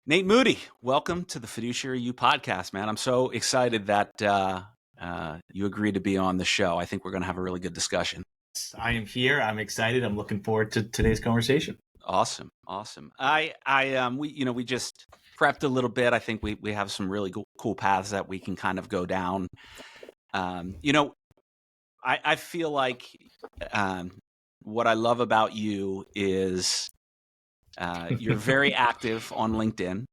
Nate Moody, welcome to the Fiduciary U Podcast, man. I'm so excited that you agreed to be on the show. I think we're going to have a really good discussion. I am here. I'm excited. I'm looking forward to today's conversation. Awesome. We just prepped a little bit. I think we have some really cool paths that we can kind of go down. I feel like what I love about you is you're very active on LinkedIn,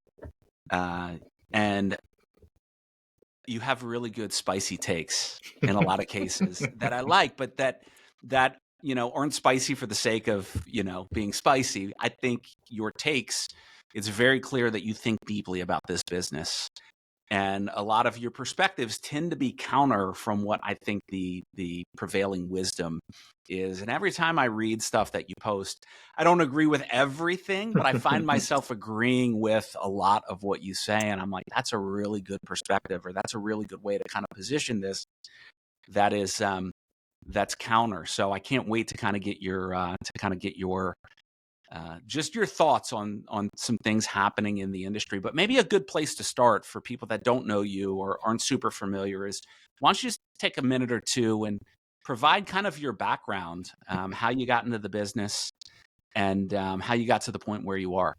and you have really good spicy takes in a lot of cases that I like, but that aren't spicy for the sake of being spicy. I think your takes, it's very clear that you think deeply about this business, and a lot of your perspectives tend to be counter from what I think the prevailing wisdom is. And every time I read stuff that you post, I don't agree with everything, but I find myself agreeing with a lot of what you say. And I'm like, that's a really good perspective, or that's a really good way to kind of position this. That is, that's counter. So I can't wait to kind of get your, just your thoughts on some things happening in the industry. But maybe a good place to start for people that don't know you or aren't super familiar is, why don't you just take a minute or two and provide kind of your background, how you got into the business, and how you got to the point where you are.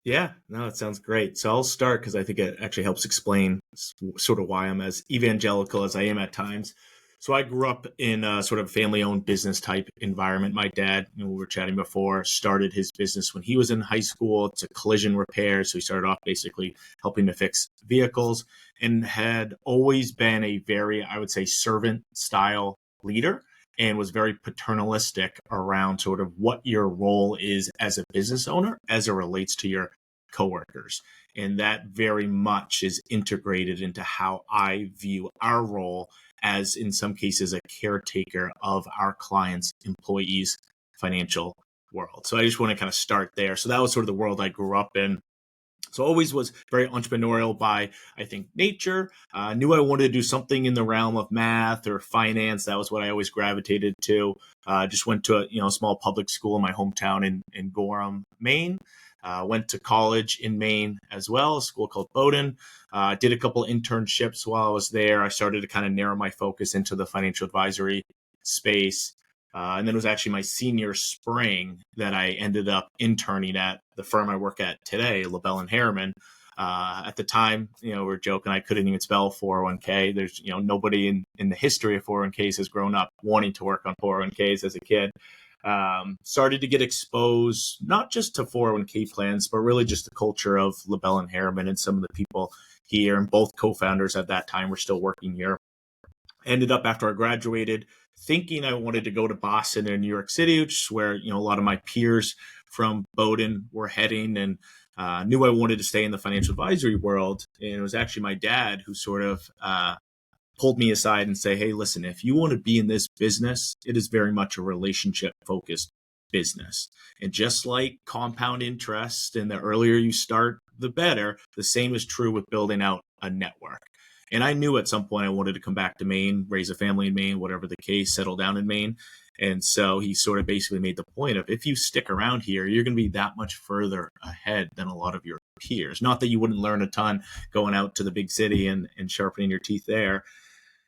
Yeah, no, it sounds great. So I'll start because I think it actually helps explain sort of why I'm as evangelical as I am at times. So I grew up in a sort of family-owned business type environment. My dad, we were chatting before, started his business when he was in high school. It's a collision repair. So he started off basically helping to fix vehicles and had always been a very, I would say, servant style leader, and was very paternalistic around sort of what your role is as a business owner as it relates to your coworkers. And that very much is integrated into how I view our role as, in some cases, a caretaker of our clients' employees' financial world. So I just want to kind of start there. So that was sort of the world I grew up in. So always was very entrepreneurial by, I think, nature. Knew I wanted to do something in the realm of math or finance. That was what I always gravitated to. Just went to a small public school in my hometown in Gorham, Maine. Went to college in Maine as well, a school called Bowdoin. Did a couple internships while I was there. I started to kind of narrow my focus into the financial advisory space. And then it was actually my senior spring that I ended up interning at the firm I work at today, LeBell Harriman. At the time, we're joking, I couldn't even spell 401k. There's, nobody in the history of 401ks has grown up wanting to work on 401ks as a kid. Started to get exposed, not just to 401k plans, but really just the culture of LeBell Harriman and some of the people here. And both co-founders at that time were still working here. Ended up, after I graduated, thinking I wanted to go to Boston and New York City, which is where, a lot of my peers from Bowdoin were heading, and knew I wanted to stay in the financial advisory world. And it was actually my dad who sort of pulled me aside and say, hey, listen, if you want to be in this business, it is very much a relationship focused business. And just like compound interest, and the earlier you start, the better, the same is true with building out a network. And I knew at some point I wanted to come back to Maine, raise a family in Maine, whatever the case, settle down in Maine. And so he sort of basically made the point of, if you stick around here, you're going to be that much further ahead than a lot of your peers. Not that you wouldn't learn a ton going out to the big city and sharpening your teeth there.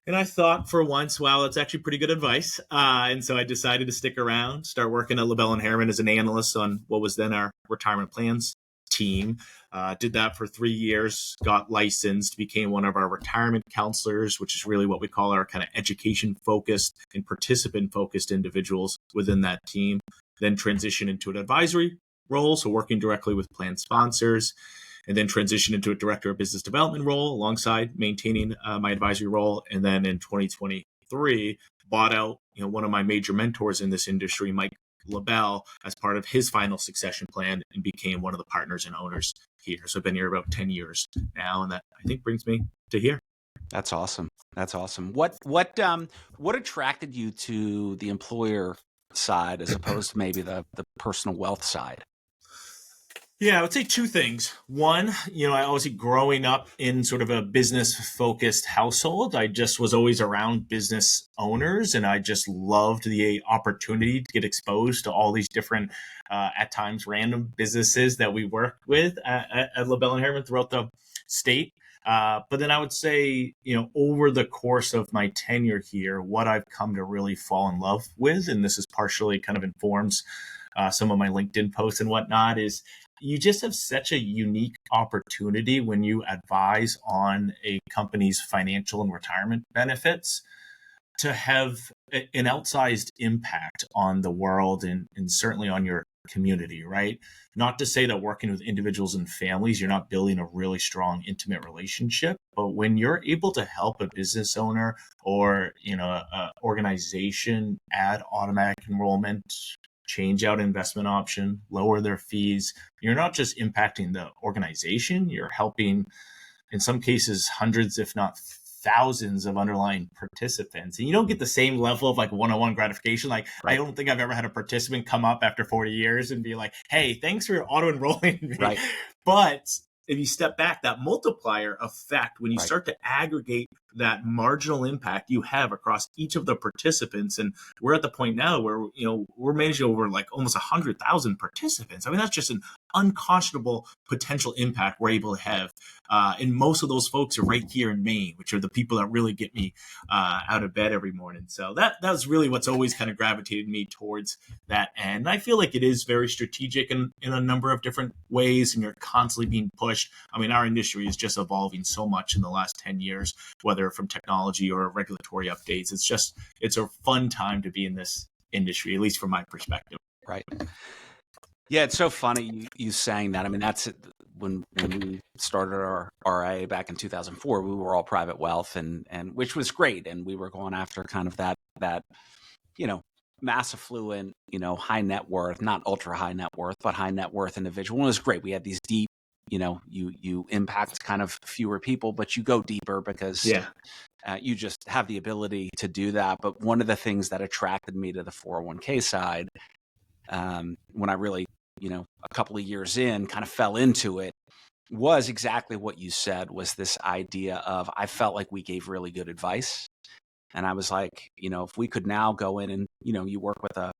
And I thought for once, wow, that's actually pretty good advice. And so I decided to stick around, start working at LeBell Harriman as an analyst on what was then our retirement plans team. Did that for 3 years, got licensed, became one of our retirement counselors, which is really what we call our kind of education-focused and participant-focused individuals within that team. Then transitioned into an advisory role, so working directly with plan sponsors, and then transitioned into a director of business development role alongside maintaining my advisory role. And then in 2023, bought out one of my major mentors in this industry, Mike Lebel, as part of his final succession plan, and became one of the partners and owners here. So I've been here about 10 years now, and that, I think, brings me to here. That's awesome. That's awesome. What attracted you to the employer side as opposed to maybe the personal wealth side? Yeah, I would say two things. One, I obviously growing up in sort of a business focused household, I just was always around business owners and I just loved the opportunity to get exposed to all these different, at times random businesses that we work with at LeBell Harriman throughout the state. But then I would say, over the course of my tenure here, what I've come to really fall in love with, and this is partially kind of informs some of my LinkedIn posts and whatnot, is you just have such a unique opportunity when you advise on a company's financial and retirement benefits to have an outsized impact on the world and certainly on your community, right? Not to say that working with individuals and families, you're not building a really strong, intimate relationship, but when you're able to help a business owner or, a organization add automatic enrollment, change out investment option, lower their fees, you're not just impacting the organization, you're helping, in some cases, hundreds, if not thousands of underlying participants. And you don't get the same level of like one-on-one gratification. Like, right. I don't think I've ever had a participant come up after 40 years and be like, hey, thanks for auto-enrolling me. Right. But if you step back, that multiplier effect, when you start to aggregate that marginal impact you have across each of the participants, and we're at the point now where we're managing over like almost 100,000 participants. I mean, that's just an unconscionable potential impact we're able to have. And most of those folks are right here in Maine, which are the people that really get me out of bed every morning. So that's really what's always kind of gravitated me towards that end. And I feel like it is very strategic in a number of different ways, and you're constantly being pushed. I mean, our industry is just evolving so much in the last 10 years, whether from technology or regulatory updates. It's a fun time to be in this industry, at least from my perspective. Right. Yeah, it's so funny you saying that. I mean, that's when we started our RIA back in 2004, we were all private wealth, and which was great, and we were going after kind of that mass affluent, high net worth, not ultra high net worth, but high net worth individual. And it was great. We had these deep, you impact kind of fewer people, but you go deeper because you just have the ability to do that. But one of the things that attracted me to the 401k side, when I really, a couple of years in, kind of fell into it, was exactly what you said, was this idea of, I felt like we gave really good advice. And I was like, if we could now go in and, you work with a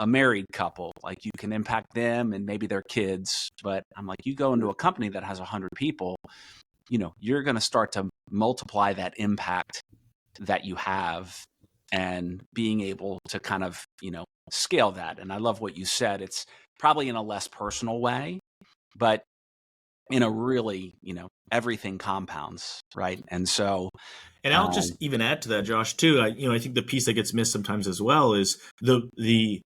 married couple, like you can impact them and maybe their kids. But I'm like, you go into a company that has 100 people, you're going to start to multiply that impact that you have, and being able to kind of, scale that. And I love what you said. It's probably in a less personal way, but in a really, everything compounds, right? And so, and I'll just even add to that, Josh, too. I think the piece that gets missed sometimes as well is the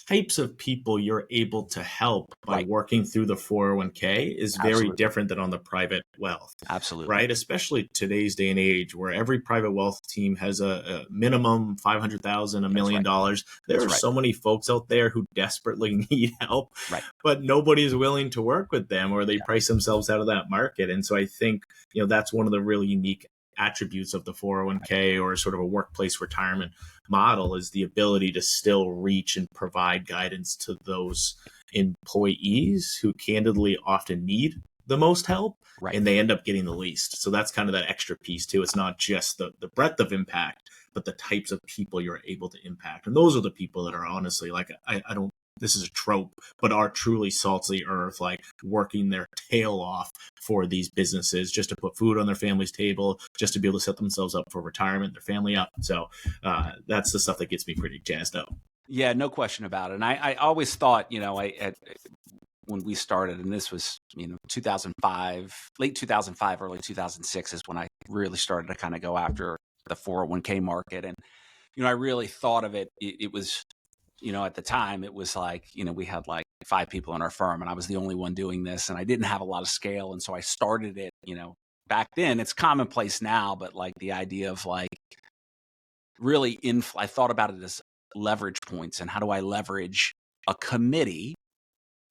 types of people you're able to help by working through the 401k is very different than on the private wealth. Absolutely. Right? Especially today's day and age where every private wealth team has a minimum $500,000, $1 million. There are so many folks out there who desperately need help, but nobody's willing to work with them, or they price themselves out of that market. And so I think, that's one of the really unique attributes of the 401k or sort of a workplace retirement model, is the ability to still reach and provide guidance to those employees who candidly often need the most help, and they end up getting the least. So that's kind of that extra piece too. It's not just the breadth of impact, but the types of people you're able to impact. And those are the people that are honestly, like, I don't, this is a trope, but are truly salt of the earth, like working their tail off for these businesses just to put food on their family's table, just to be able to set themselves up for retirement, their family up. So that's the stuff that gets me pretty jazzed up. Yeah, no question about it. And I always thought, when we started, and this was, 2005, late 2005, early 2006 is when I really started to kind of go after the 401k market. And, I really thought of it, it was, at the time it was like, we had like 5 people in our firm and I was the only one doing this, and I didn't have a lot of scale. And so I started it, back then. It's commonplace now, but like the idea of like really I thought about it as leverage points, and how do I leverage a committee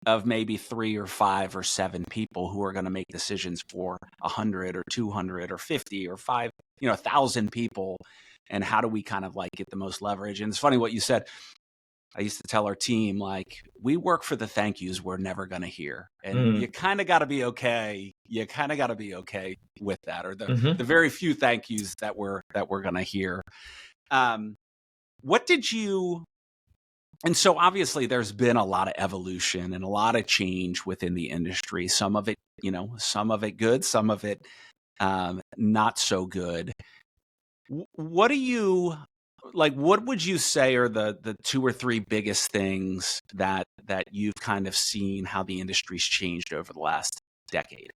of maybe 3 or 5 or 7 people who are going to make decisions for 100 or 200 or 50 or 5, 1,000 people, and how do we kind of like get the most leverage? And it's funny what you said. I used to tell our team, like, we work for the thank yous we're never going to hear. And Mm. you kind of got to be okay. You kind of got to be okay with that, or the very few thank yous that we're going to hear. What did you, and so obviously there's been a lot of evolution and a lot of change within the industry. Some of it, some of it good, some of it not so good. What do you, like, what would you say are the 2 or 3 biggest things that you've kind of seen how the industry's changed over the last decade?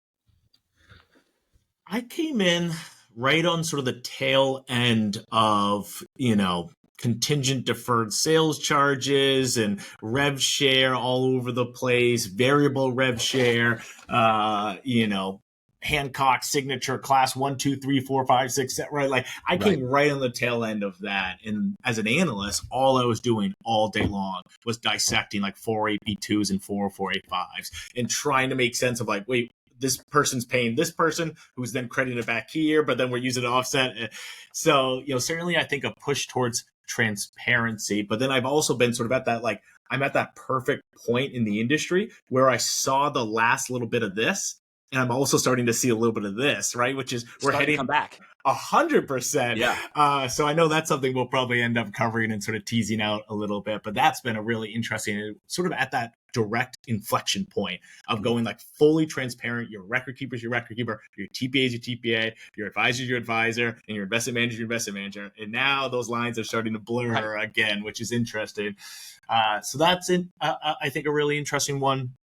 I came in right on sort of the tail end of, contingent deferred sales charges and rev share all over the place, variable rev share, Hancock signature class 1, 2, 3, 4, 5, 6, right? Like I came right on the tail end of that. And as an analyst, all I was doing all day long was dissecting like 408B2s and 404A5s and trying to make sense of like, wait, this person's paying this person who's then crediting it back here, but then we're using an offset. So, certainly I think a push towards transparency, but then I've also been sort of at that, like, I'm at that perfect point in the industry where I saw the last little bit of this, and I'm also starting to see a little bit of this, right? Which is we're heading to come back 100%. Yeah. So I know that's something we'll probably end up covering and sort of teasing out a little bit, but that's been a really interesting, sort of at that direct inflection point of going like fully transparent. Your record keeper's your record keeper, your TPA is your TPA, your advisor's your advisor, and your investment manager's your investment manager. And now those lines are starting to blur again, which is interesting. So that's I think a really interesting one.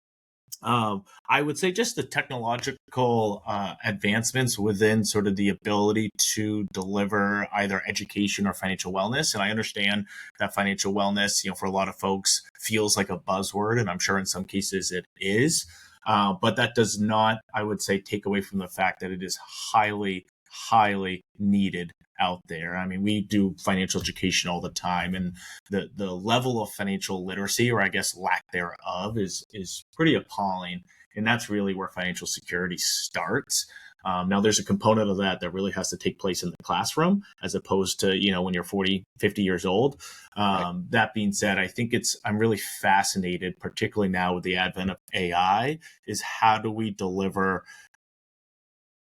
I would say just the technological advancements within sort of the ability to deliver either education or financial wellness. And I understand that financial wellness, for a lot of folks feels like a buzzword, and I'm sure in some cases it is. But that does not, I would say, take away from the fact that it is highly, highly needed out there. I mean, we do financial education all the time, and the level of financial literacy, or I guess lack thereof, is pretty appalling. And that's really where financial security starts. Now, there's a component of that really has to take place in the classroom as opposed to, when you're 40, 50 years old. That being said, I think I'm really fascinated, particularly now with the advent of AI, is how do we deliver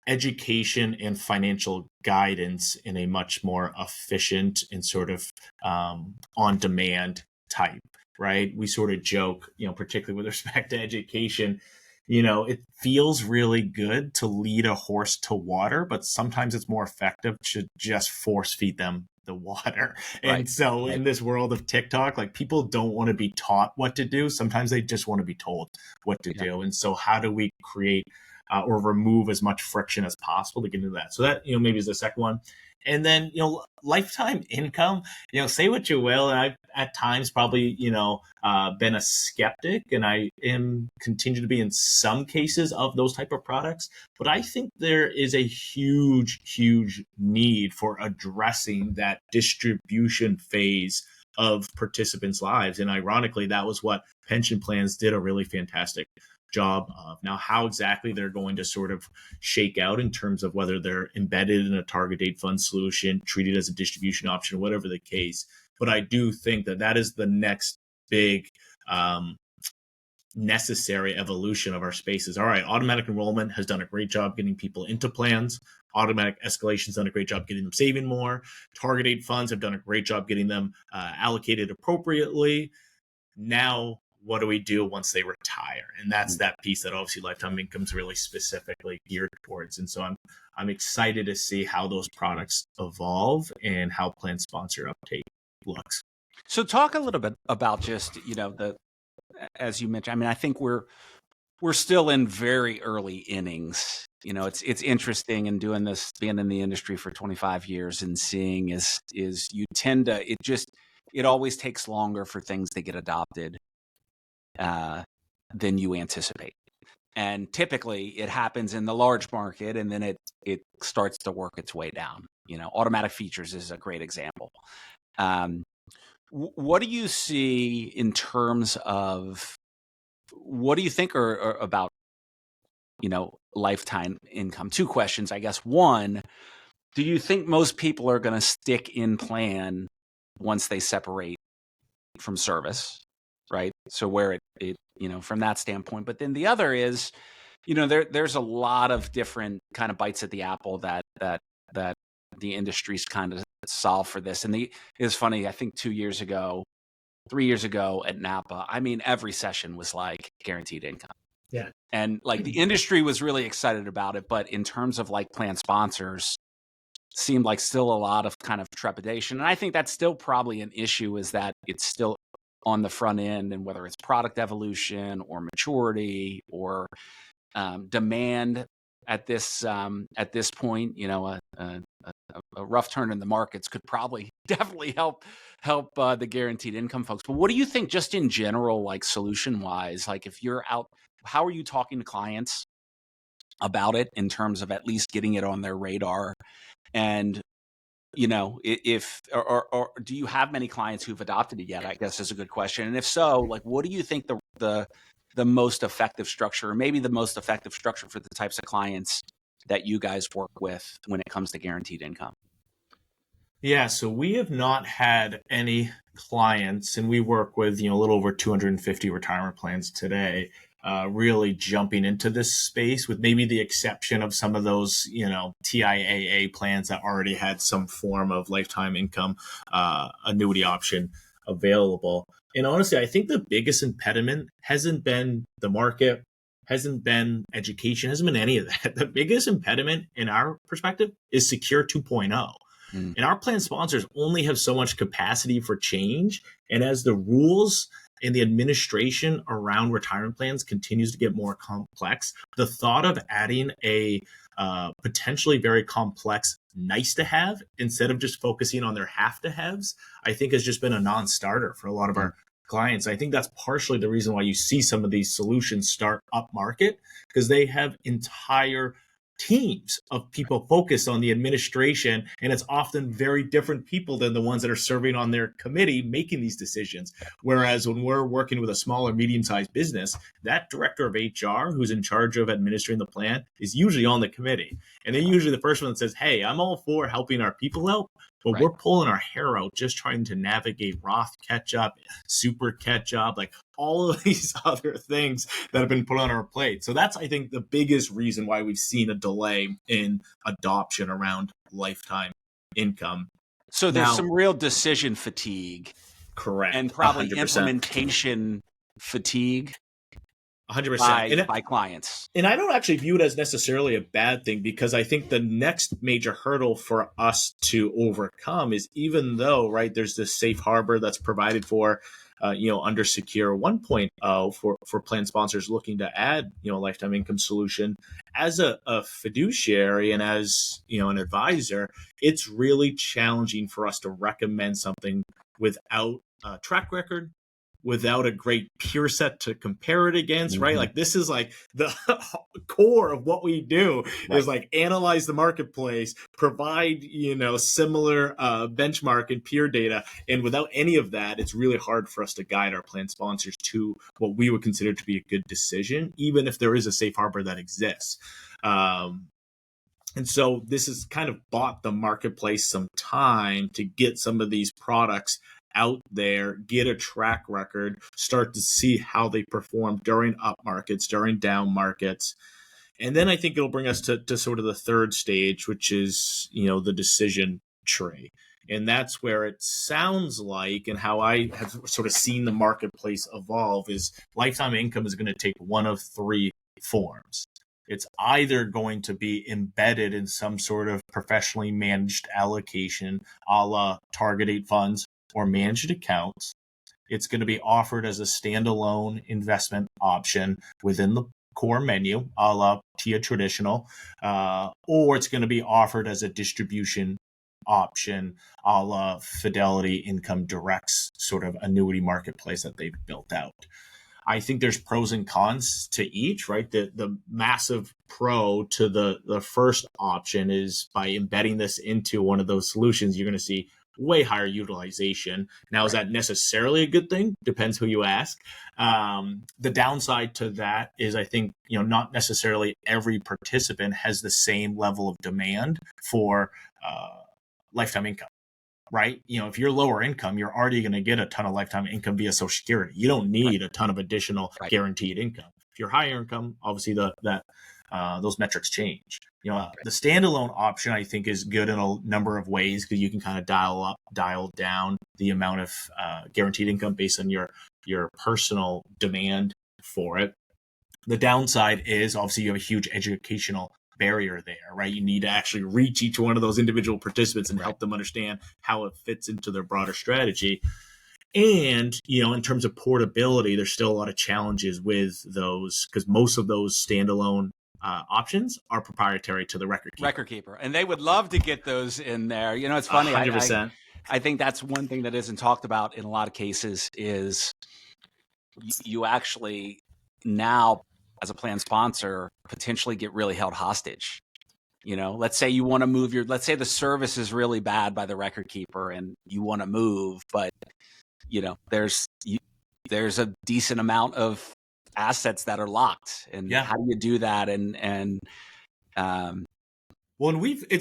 education and financial guidance in a much more efficient and sort of on-demand type, right? We sort of joke, particularly with respect to education, it feels really good to lead a horse to water, but sometimes it's more effective to just force feed them the water. And so in this world of TikTok, like people don't want to be taught what to do. Sometimes they just want to be told what to do. And so how do we create or remove as much friction as possible to get into that? So that, maybe is the second one. And then, lifetime income, say what you will. And I've at times probably, been a skeptic, and I am continue to be in some cases of those type of products. But I think there is a huge, huge need for addressing that distribution phase of participants' lives. And ironically, that was what pension plans did a really fantastic job of. Now, how exactly they're going to sort of shake out in terms of whether they're embedded in a target date fund solution, treated as a distribution option, whatever the case. But I do think that is the next big necessary evolution of our spaces. All right, automatic enrollment has done a great job getting people into plans. Automatic escalation's done a great job getting them saving more. Target date funds have done a great job getting them allocated appropriately. Now, what do we do once they retire? And that's that piece that obviously lifetime income's really specifically geared towards. And so I'm excited to see how those products evolve and how plan sponsor uptake looks. So talk a little bit about just, as you mentioned, I mean, I think we're still in very early innings. It's interesting in doing this, being in the industry for 25 years and seeing is you tend to, it always takes longer for things to get adopted than you anticipate. And typically it happens in the large market, and then it starts to work its way down. Automatic features is a great example. What do you see in terms of, what do you think are about, lifetime income? 2 questions, I guess. One, do you think most people are going to stick in plan once they separate from service, right? So where it from that standpoint. But then the other is, there's a lot of different kind of bites at the apple that the industry's kind of solve for this. And it's funny, I think 3 years ago at Napa, I mean, every session was like guaranteed income. Yeah. And like the industry was really excited about it, but in terms of like plan sponsors, seemed like still a lot of kind of trepidation. And I think that's still probably an issue, is that it's still on the front end, and whether it's product evolution or maturity or demand at this point, a rough turn in the markets could probably definitely help the guaranteed income folks. But what do you think, just in general, like solution wise, like if you're out, how are you talking to clients about it in terms of at least getting it on their radar? And if or do you have many clients who've adopted it yet, I guess is a good question. And if so, like what do you think the most effective structure, or maybe the most effective structure for the types of clients that you guys work with when it comes to guaranteed income? Yeah, so we have not had any clients, and we work with a little over 250 retirement plans today, really jumping into this space, with maybe the exception of some of those TIAA plans that already had some form of lifetime income annuity option available. And honestly, I think the biggest impediment hasn't been the market, hasn't been education, hasn't been any of that. The biggest impediment in our perspective is Secure 2.0. And our plan sponsors only have so much capacity for change. And as the rules and the administration around retirement plans continues to get more complex, the thought of adding a potentially very complex nice to have instead of just focusing on their have to haves, I think has just been a non-starter for a lot of our clients. I think that's partially the reason why you see some of these solutions start up market, because they have entire teams of people focused on the administration, and it's often very different people than the ones that are serving on their committee making these decisions. Whereas when we're working with a small or medium-sized business, that director of HR who's in charge of administering the plan is usually on the committee, and they're usually the first one that says, hey, I'm all for helping our people out, but we're pulling our hair out just trying to navigate Roth catch up, super catch up, like all of these other things that have been put on our plate. So that's, I think, the biggest reason why we've seen a delay in adoption around lifetime income. So there's some real decision fatigue. Correct. And probably 100%. Implementation fatigue. 100%. By clients. And I don't actually view it as necessarily a bad thing, because I think the next major hurdle for us to overcome is, even though, there's this safe harbor that's provided for, under Secure 1.0 for plan sponsors looking to add, a lifetime income solution, as a fiduciary and as, an advisor, it's really challenging for us to recommend something without a track record, without a great peer set to compare it against, right? Like this is like the core of what we do is like analyze the marketplace, provide, similar benchmark and peer data. And without any of that, it's really hard for us to guide our plan sponsors to what we would consider to be a good decision, even if there is a safe harbor that exists. And so this has kind of bought the marketplace some time to get some of these products out there, get a track record, start to see how they perform during up markets, during down markets. And then I think it'll bring us to sort of the third stage, which is, the decision tree. And that's where it sounds like, and how I have sort of seen the marketplace evolve, is lifetime income is going to take one of three forms. It's either going to be embedded in some sort of professionally managed allocation, a la target date funds or managed accounts. It's going to be offered as a standalone investment option within the core menu, a la TIA traditional, or it's going to be offered as a distribution option, a la Fidelity Income Direct's sort of annuity marketplace that they've built out. I think there's pros and cons to each, right? The massive pro to the first option is, by embedding this into one of those solutions, you're going to see way higher utilization. Now, is that necessarily a good thing? Depends who you ask. The downside to that is, I think, not necessarily every participant has the same level of demand for lifetime income. right? If you're lower income, you're already going to get a ton of lifetime income via Social Security. You don't need a ton of additional guaranteed income. If you're higher income, obviously those metrics change. The standalone option, I think, is good in a number of ways because you can kind of dial down the amount of guaranteed income based on your personal demand for it. The downside is obviously you have a huge educational barrier there, right? You need to actually reach each one of those individual participants and help them understand how it fits into their broader strategy. And, in terms of portability, there's still a lot of challenges with those because most of those standalone options are proprietary to the record keeper. And they would love to get those in there. It's funny. 100%. I think that's one thing that isn't talked about in a lot of cases is you actually now, as a plan sponsor, potentially get really held hostage. Let's say you want to move let's say the service is really bad by the record keeper and you want to move, but there's a decent amount of assets that are locked. And how do you do that? It's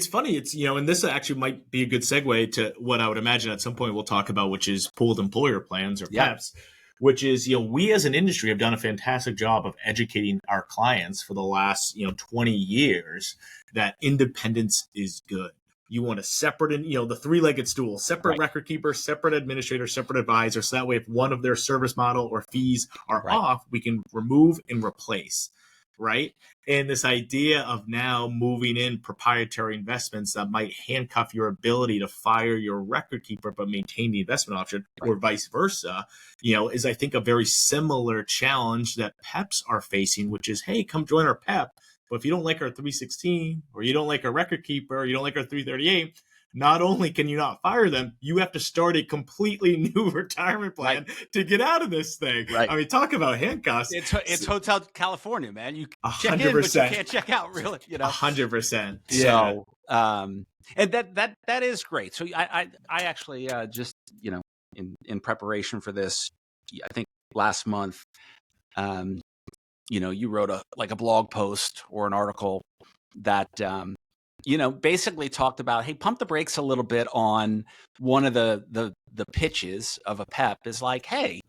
funny. It's, and this actually might be a good segue to what I would imagine at some point we'll talk about, which is pooled employer plans or PEPs. Which is, we as an industry have done a fantastic job of educating our clients for the last, 20 years that independence is good. You want a separate, the three-legged stool, separate record keeper, separate administrator, separate advisor. So that way, if one of their service model or fees are off, we can remove and replace. Right. And this idea of now moving in proprietary investments that might handcuff your ability to fire your record keeper, but maintain the investment option or vice versa, is I think a very similar challenge that PEPs are facing, which is, hey, come join our PEP. But if you don't like our 316 or you don't like our record keeper, or you don't like our 338, not only can you not fire them, you have to start a completely new retirement plan to get out of this thing. Right. I mean, talk about handcuffs. It's Hotel California, man. You check in, but you can't check out, really. 100%. Yeah. So, and that is great. So I actually just in preparation for this, I think last month, you wrote a blog post or an article that basically talked about, hey, pump the brakes a little bit on one of the pitches of a PEP is like, hey,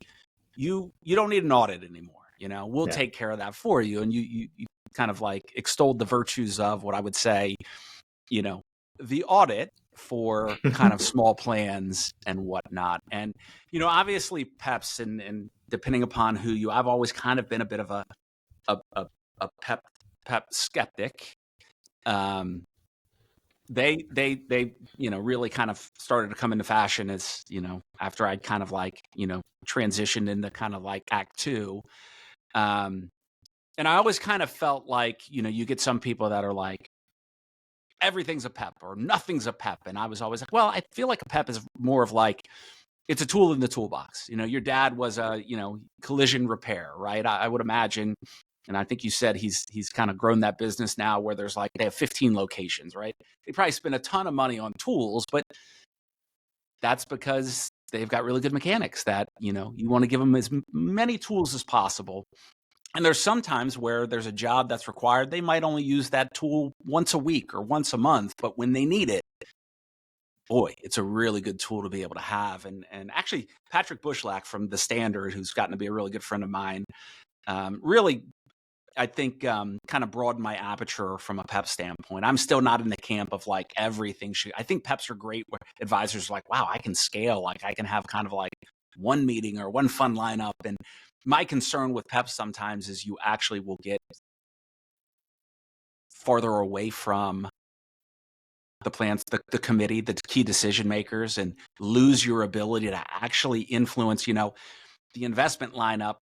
you don't need an audit anymore. We'll take care of that for you. And you kind of like extolled the virtues of what I would say, the audit for kind of small plans and whatnot. And, obviously PEPs and depending upon I've always kind of been a bit of a PEP skeptic. They really kind of started to come into fashion as, after I'd kind of like, transitioned into kind of like Act 2. And I always kind of felt like, you get some people that are like, everything's a PEP or nothing's a PEP. And I was always like, well, I feel like a PEP is more of like, it's a tool in the toolbox. Your dad was a, collision repair, right? I would imagine. And I think you said he's kind of grown that business now where there's like, they have 15 locations, right? They probably spend a ton of money on tools, but that's because they've got really good mechanics that, you want to give them as many tools as possible. And there's sometimes where there's a job that's required. They might only use that tool once a week or once a month, but when they need it, boy, it's a really good tool to be able to have. And actually, Patrick Bushlack from The Standard, who's gotten to be a really good friend of mine, really, I think, kind of broadened my aperture from a PEP standpoint. I'm still not in the camp of like everything. I think PEPs are great where advisors are like, wow, I can scale. Like I can have kind of like one meeting or one fund lineup. And my concern with PEPs sometimes is you actually will get farther away from the plans, the committee, the key decision makers, and lose your ability to actually influence, the investment lineup.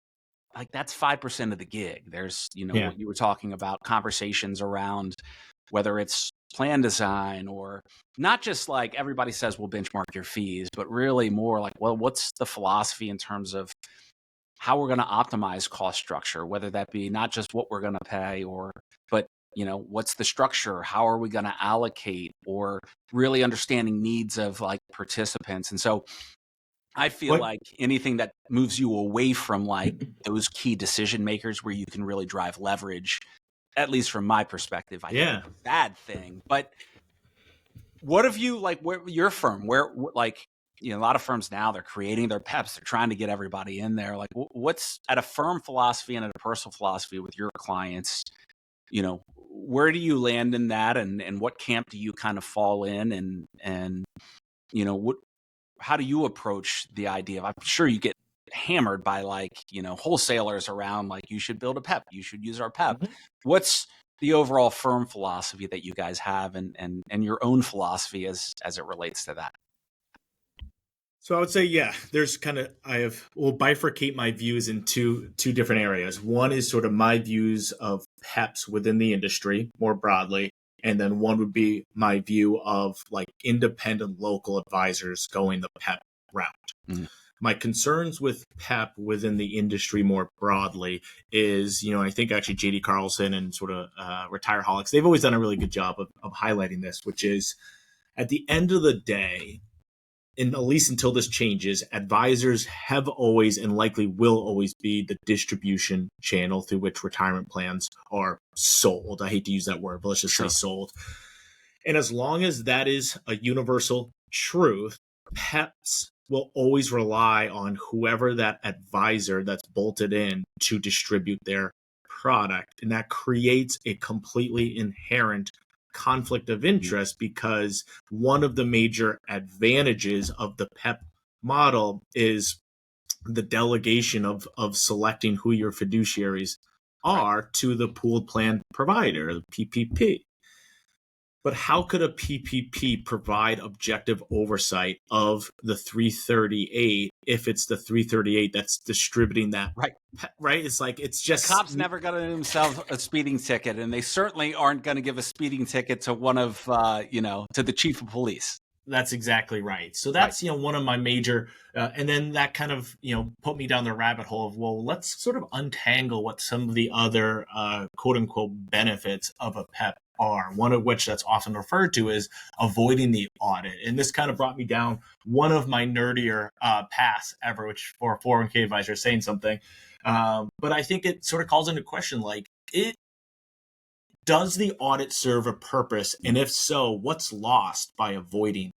Like that's 5% of the gig. There's, what you were talking about, conversations around whether it's plan design or not just like everybody says we'll benchmark your fees, but really more like, well, what's the philosophy in terms of how we're going to optimize cost structure, whether that be not just what we're going to pay but what's the structure? How are we going to allocate, or really understanding needs of like participants? And so I feel like anything that moves you away from like those key decision makers where you can really drive leverage, at least from my perspective, I think it's a bad thing. But What have you, like, where your firm, like, you know, a lot of firms now, they're creating their PEPs. They're trying to get everybody in there. Like, what's at a firm philosophy and at a personal philosophy with your clients, you know, where do you land in that, and what camp do you kind of fall in, and you know, how do you approach the idea of, I'm sure you get hammered by, like, you know, wholesalers around, like, you should build a PEP, you should use our PEP. Mhm. What's the overall firm philosophy that you guys have, and your own philosophy as it relates to that? So I would say, yeah, there's kind of, will bifurcate my views in two different areas. One is sort of my views of PEPs within the industry more broadly. And then one would be my view of like independent local advisors going the PEP route. Mhm. My concerns with PEP within the industry more broadly is, you know, I think actually JD Carlson and sort of Retireholics, they've always done a really good job of highlighting this, which is at the end of the day, and at least until this changes, advisors have always and likely will always be the distribution channel through which retirement plans are sold. I hate to use that word, but let's just say sold. And as long as that is a universal truth, PEPs will always rely on whoever that advisor that's bolted in to distribute their product. And that creates a completely inherent conflict of interest, because one of the major advantages of the PEP model is the delegation of selecting who your fiduciaries are to the pooled plan provider, the PPP. But how could a PPP provide objective oversight of the 338 if it's the 338 that's distributing that? Right? It's like, it's just... The cops never got themselves a speeding ticket, and they certainly aren't going to give a speeding ticket to one of, you know, to the chief of police. That's exactly right. So that's, you know, one of my major, and then that kind of, you know, put me down the rabbit hole of, well, let's sort of untangle what some of the other quote unquote benefits of a PEP are. One of which that's often referred to is avoiding the audit. And this kind of brought me down one of my nerdier paths ever, which for a 401k advisor is saying something. But I think it sort of calls into question, like, does the audit serve a purpose? And if so, what's lost by avoiding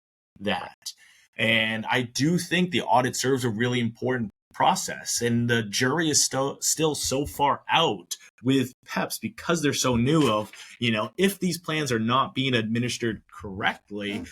that? And I do think the audit serves a really important process. And the jury is still so far out with PEPs because they're so new of, you know, if these plans are not being administered correctly,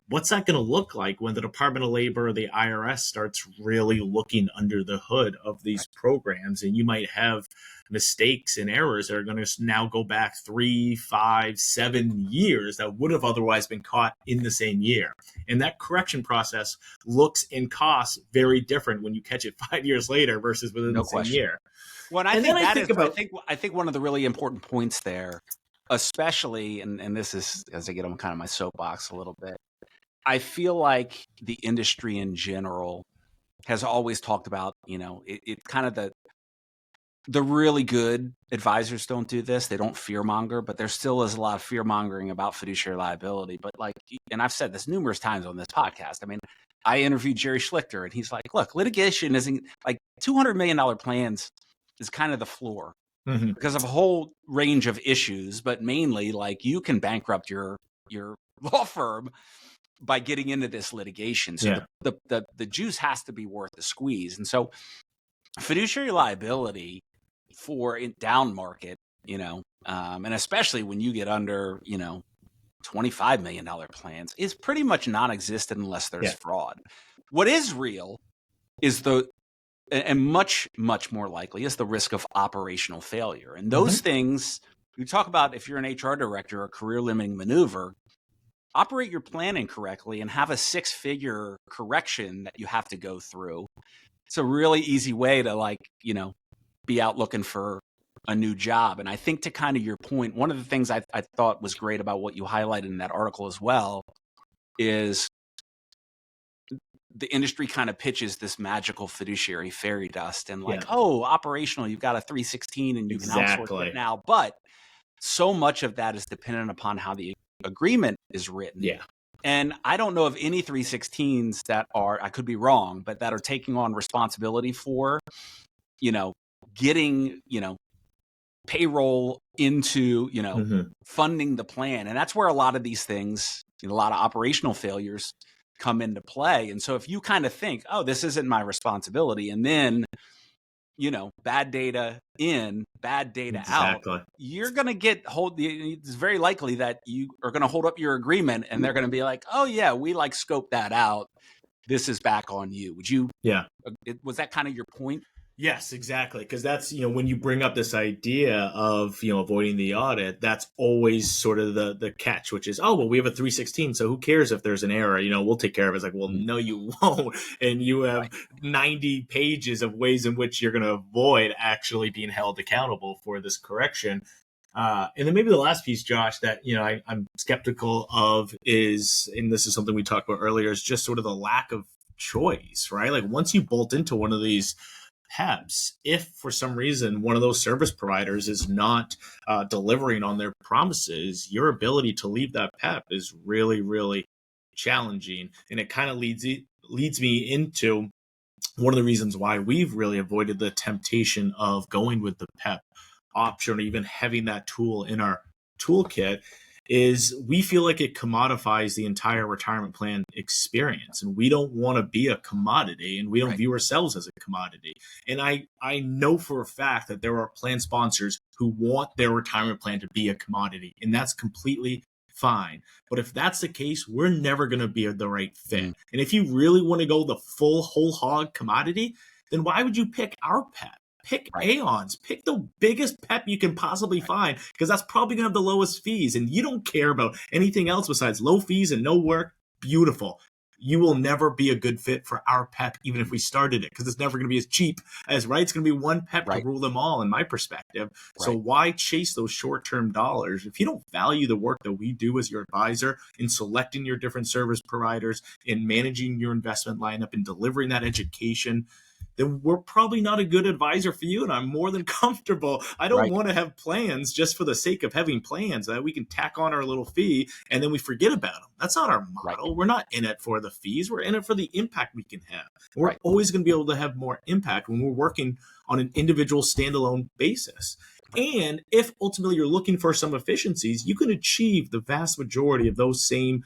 what's that going to look like when the Department of Labor or the IRS starts really looking under the hood of these programs? And you might have mistakes and errors that are going to now go back 3, 5, 7 years that would have otherwise been caught in the same year. And that correction process looks and costs very different when you catch it 5 years later versus within the same year. Well, and I think one of the really important points there, especially, and this is as I get on kind of my soapbox a little bit, I feel like the industry in general has always talked about, you know, it kind of the really good advisors don't do this. They don't fearmonger, but there still is a lot of fearmongering about fiduciary liability. But like, and I've said this numerous times on this podcast. I mean, I interviewed Jerry Schlichter, and he's like, look, litigation isn't like $200 million plans is kind of the floor because of a whole range of issues, but mainly like you can bankrupt your law firm by getting into this litigation. So the juice has to be worth the squeeze. And so fiduciary liability for down market, you know, and especially when you get under, you know, $25 million plans is pretty much non-existent unless there's fraud. What is real is and much, much more likely is the risk of operational failure. And those things, we talk about if you're an HR director, a career limiting maneuver, operate your plan incorrectly and have a 6-figure correction that you have to go through. It's a really easy way to, like, you know, be out looking for a new job. And I think to kind of your point, one of the things I thought was great about what you highlighted in that article as well is the industry kind of pitches this magical fiduciary fairy dust and like, oh, operational, you've got a 316 and you can outsource it now. But so much of that is dependent upon how the agreement is written. And I don't know of any 316s that are, I could be wrong, but that are taking on responsibility for, you know, getting, you know, payroll into, Mm-hmm. funding the plan. And that's where a lot of these things, a lot of operational failures come into play. And so if you kind of think, oh, this isn't my responsibility, and then, bad data in, bad data out, Exactly. you're going to it's very likely that you are going to hold up your agreement and they're going to be like, oh yeah, we scoped that out. This is back on you. Yeah. Was that kind of your point? Yes, exactly. Because that's, when you bring up this idea of, avoiding the audit, that's always sort of the catch, which is, oh, well, we have a 316. So who cares if there's an error? We'll take care of it. It's like, well, no, you won't. And you have 90 pages of ways in which you're going to avoid actually being held accountable for this correction. And then maybe the last piece, Josh, that, I'm skeptical of is, and this is something we talked about earlier, is just sort of the lack of choice, right? Like once you bolt into one of these PEPs, if for some reason one of those service providers is not delivering on their promises, your ability to leave that PEP is really, really challenging. And it kind of leads me into one of the reasons why we've really avoided the temptation of going with the PEP option or even having that tool in our toolkit is we feel like it commodifies the entire retirement plan experience. And we don't want to be a commodity, and we don't view ourselves as a commodity. And I know for a fact that there are plan sponsors who want their retirement plan to be a commodity, and that's completely fine. But if that's the case, we're never going to be the right fit. And if you really want to go the full whole hog commodity, then why would you pick our PEP? Pick Aon's, pick the biggest PEP you can possibly find, because that's probably going to have the lowest fees. And you don't care about anything else besides low fees and no work. Beautiful. You will never be a good fit for our PEP, even if we started it, because it's never going to be as cheap as, It's going to be one PEP to rule them all, in my perspective. So why chase those short-term dollars? If you don't value the work that we do as your advisor in selecting your different service providers, in managing your investment lineup, and delivering that education, then we're probably not a good advisor for you. And I'm more than comfortable. I don't want to have plans just for the sake of having plans that we can tack on our little fee and then we forget about them. That's not our model. We're not in it for the fees. We're in it for the impact we can have. We're always going to be able to have more impact when we're working on an individual standalone basis. And if ultimately you're looking for some efficiencies, you can achieve the vast majority of those same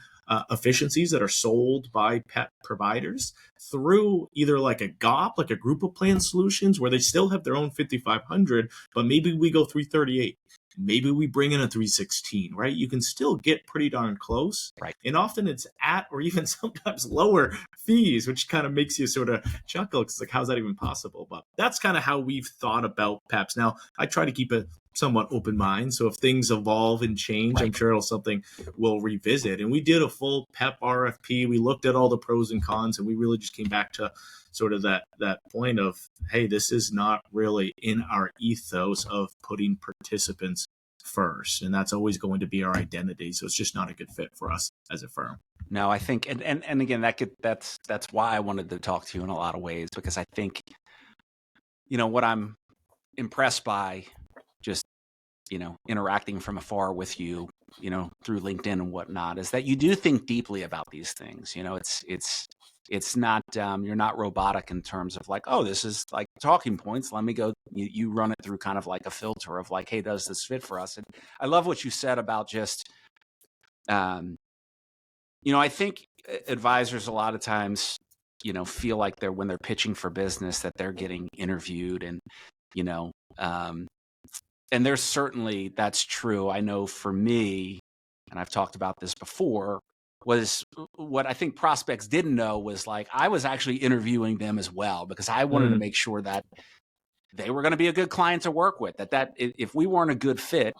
efficiencies that are sold by PEP providers through either like a GOP, like a group of plan solutions, where they still have their own 5,500, but maybe we go 338. Maybe we bring in a 316, right? You can still get pretty darn close. And often it's at or even sometimes lower fees, which kind of makes you sort of chuckle. It's like, how's that even possible? But that's kind of how we've thought about PEPs. Now, I try to keep a somewhat open mind. So if things evolve and change, I'm sure it'll something we'll revisit. And we did a full PEP RFP. We looked at all the pros and cons, and we really just came back to sort of that point of, hey, this is not really in our ethos of putting participants first. And that's always going to be our identity. So it's just not a good fit for us as a firm. No, I think, and again, that's why I wanted to talk to you in a lot of ways, because I think, what I'm impressed by just, interacting from afar with you, through LinkedIn and whatnot, is that you do think deeply about these things. It's not, you're not robotic in terms of like, oh, this is like talking points. Let me go. You run it through kind of like a filter of like, hey, does this fit for us? And I love what you said about just, I think advisors a lot of times, feel like when they're pitching for business that they're getting interviewed, and, and there's certainly, that's true. I know for me, and I've talked about this before, was what I think prospects didn't know was like, I was actually interviewing them as well, because I wanted to make sure that they were going to be a good client to work with, that if we weren't a good fit,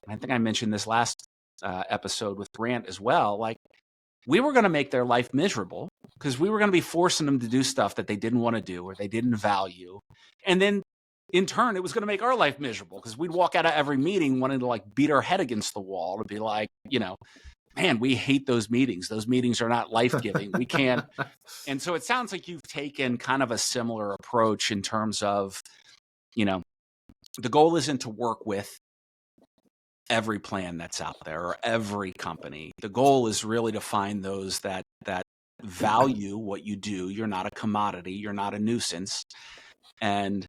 I think I mentioned this last episode with Grant as well, like we were going to make their life miserable because we were going to be forcing them to do stuff that they didn't want to do or they didn't value. And then in turn, it was going to make our life miserable because we'd walk out of every meeting wanting to like beat our head against the wall and be like, man, we hate those meetings. Those meetings are not life-giving. We can't. And so it sounds like you've taken kind of a similar approach in terms of, the goal isn't to work with every plan that's out there or every company. The goal is really to find those that value what you do. You're not a commodity. You're not a nuisance. And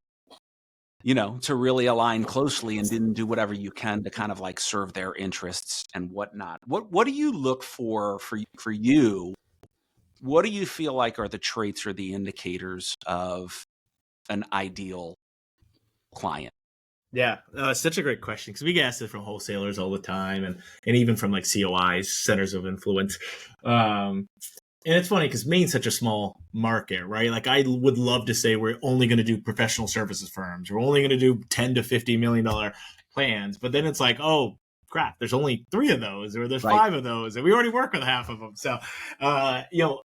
to really align closely and then do whatever you can to kind of like serve their interests and whatnot. What do you look for you? What do you feel like are the traits or the indicators of an ideal client? Yeah, such a great question, because we get asked it from wholesalers all the time, and even from like COIs, centers of influence. And it's funny because Maine's such a small market, right? Like, I would love to say we're only going to do professional services firms. We're only going to do $10 to $50 million plans. But then it's like, oh, crap, there's only 3 of those, or there's 5 of those, and we already work with half of them. So,